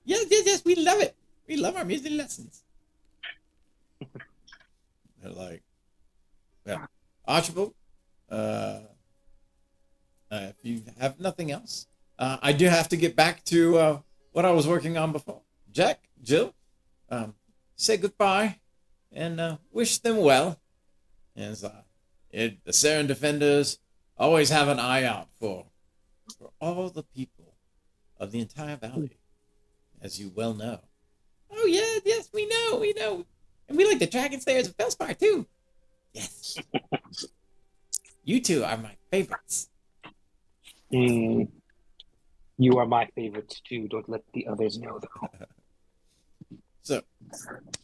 Yes, we love it. We love our music lessons. They're like, yeah, Archibald, if you have nothing else, I do have to get back to what I was working on before. Jack, Jill, say goodbye and wish them well. And the Saren Defenders always have an eye out for all the people of the entire valley, as you well know. Oh, yes, we know. And we like the Dragon Slayers of Felspar, too. Yes. You two are my favorites. You are my favorite too. Don't let the others know, though. So,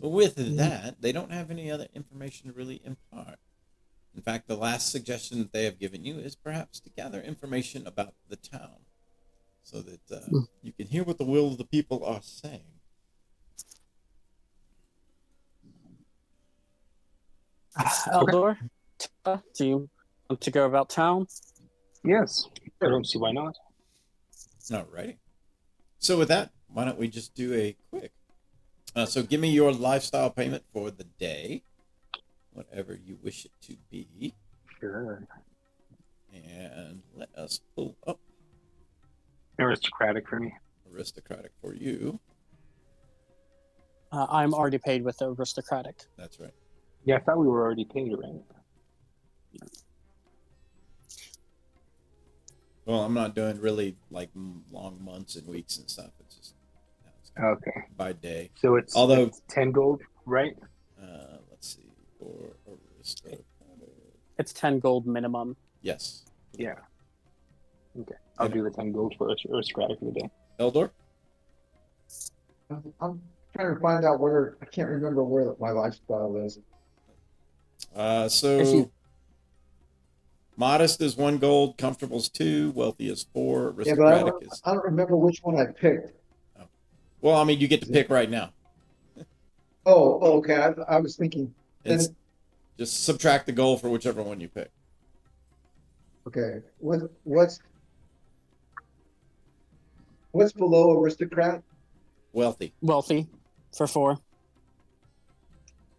with that, they don't have any other information to really impart. In fact, the last suggestion that they have given you is perhaps to gather information about the town so that you can hear what the will of the people are saying. Eldor, do you want to go about town? Yes. I don't see why not. Alrighty. So with that, why don't we just do a quick? So give me your lifestyle payment for the day, whatever you wish it to be. Sure. And let us pull up Aristocratic for me. aristocratic for you. I'm already paid with the aristocratic. That's right. Yeah, I thought we were already paid, right? Well, I'm not doing really like long months and weeks and stuff. It's just Okay. by day. So it's Although it's 10 gold, right? let's see, for aristocratic. It's 10 gold minimum. Yes. Yeah. Okay. I'll do the 10 gold for aristocratic for the day. Eldor? I'm trying to find out where, I can't remember where my lifestyle is. So modest is 1 gold, comfortable is 2, wealthy is 4, Yeah, but aristocratic is. I don't remember which one I picked. Well, I mean, you get to pick right now. Oh, okay. I was thinking. It's just subtract the gold for whichever one you pick. Okay. What's below aristocrat? Wealthy. Wealthy for 4.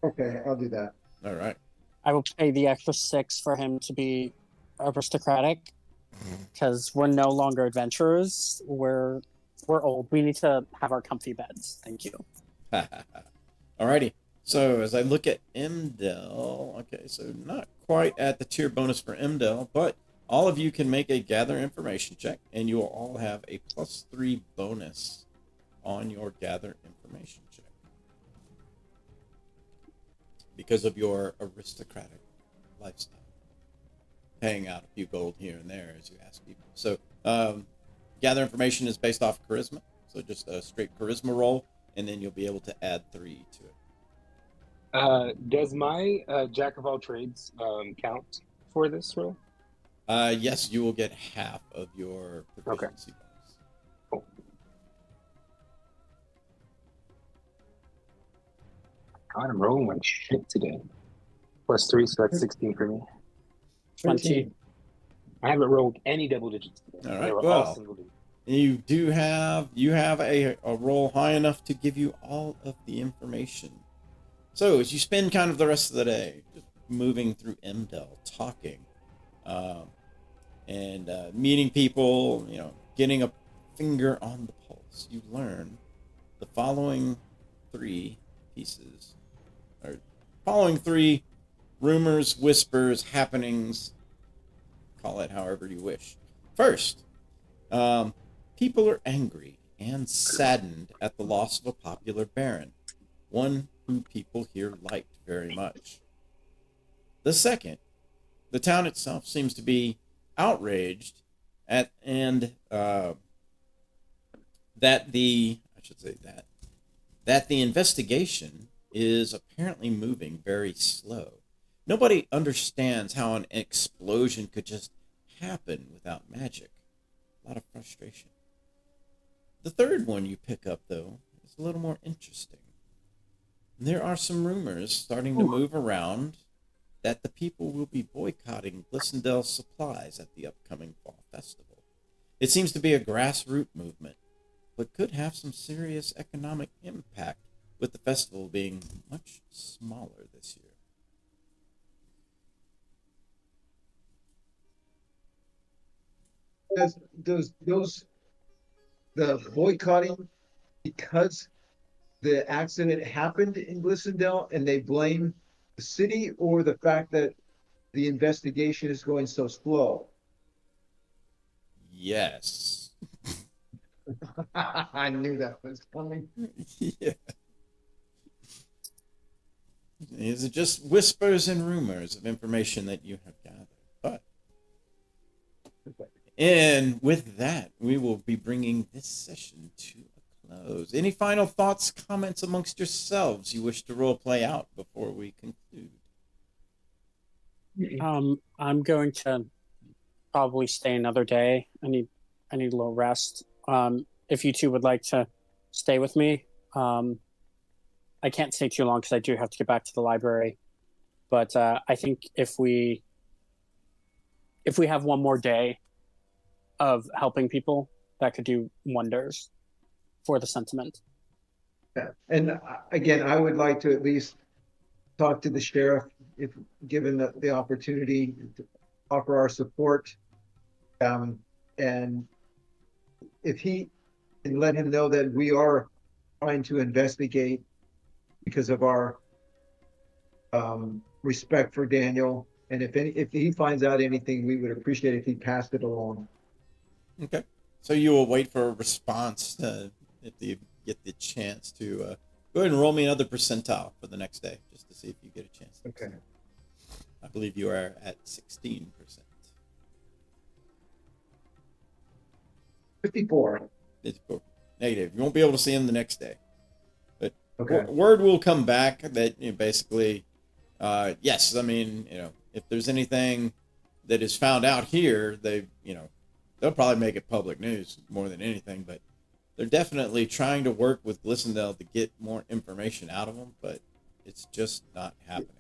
Okay, I'll do that. All right. I will pay the extra 6 for him to be aristocratic because we're no longer adventurers. We're old. We need to have our comfy beds. Thank you. Alrighty. So as I look at Emdell, okay, so not quite at the tier bonus for Emdell, but all of you can make a gather information check, and you will all have a +3 bonus on your gather information check because of your aristocratic lifestyle. Paying out a few gold here and there as you ask people. So gather information is based off charisma, so just a straight charisma roll, and then you'll be able to add 3 to it. Does my jack of all trades count for this roll? Yes, you will get half of your proficiency bonus. Cool. God, I'm rolling like shit today. +3, so that's 16 for me. 20. I haven't rolled any double digits today. All They right, were well, all single digits. you have a roll high enough to give you all of the information. So as you spend kind of the rest of the day just moving through Emdell, talking, and meeting people, getting a finger on the pulse, you learn the following 3 pieces, or following 3 rumors, whispers, happenings, call it however you wish. First, people are angry and saddened at the loss of a popular baron, one who people here liked very much. The second, the town itself seems to be outraged at that the investigation is apparently moving very slow. Nobody understands how an explosion could just happen without magic. A lot of frustration. The third one you pick up, though, is a little more interesting. There are some rumors starting to move around that the people will be boycotting Glissendale supplies at the upcoming fall festival. It seems to be a grassroots movement, but could have some serious economic impact with the festival being much smaller this year. Does the boycotting because the accident happened in Glissendale and they blame the city, or the fact that the investigation is going so slow? Yes. I knew that was coming. Yeah. These are just whispers and rumors of information that you have gathered. But And with that, we will be bringing this session to a close. Any final thoughts, comments amongst yourselves you wish to role play out before we conclude? I'm going to probably stay another day. I need a little rest. If you two would like to stay with me, I can't stay too long because I do have to get back to the library. But I think if we have one more day of helping people, that could do wonders for the sentiment. Yeah. And again, I would like to at least talk to the sheriff, if given the opportunity to offer our support. And if he can let him know that we are trying to investigate because of our respect for Daniel. And if he finds out anything, we would appreciate if he passed it along. Okay. So you will wait for a response if you get the chance to go ahead and roll me another percentile for the next day, just to see if you get a chance. Okay. I believe you are at 16%. 54. 54. Negative. You won't be able to see him the next day. But Okay. word will come back that basically, yes, I mean, if there's anything that is found out here, they'll probably make it public news more than anything, but they're definitely trying to work with Glissondale to get more information out of them, but it's just not happening.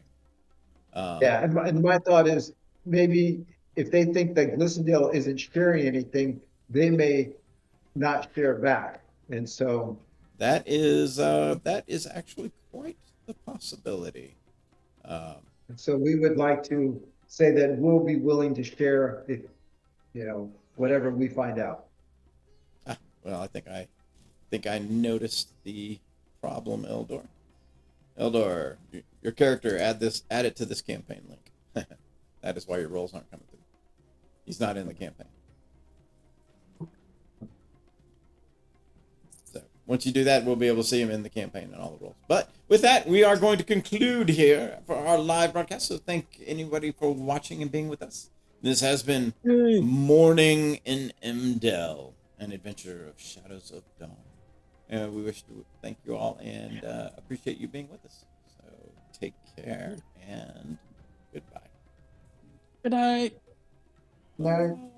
Yeah, and my thought is maybe if they think that Glissondale isn't sharing anything, they may not share back. And so that is actually quite the possibility. we would like to say that we'll be willing to share if, whatever we find out. Well, I think I noticed the problem, Eldor. Eldor, your character, add it to this campaign link. That is why your rolls aren't coming through. He's not in the campaign. So once you do that, we'll be able to see him in the campaign and all the rolls. But with that, we are going to conclude here for our live broadcast. So thank anybody for watching and being with us. This has been Mourning in Emdell, an adventure of Shadows of Dawn. And we wish to thank you all and appreciate you being with us. So take care and goodbye. Good night. No.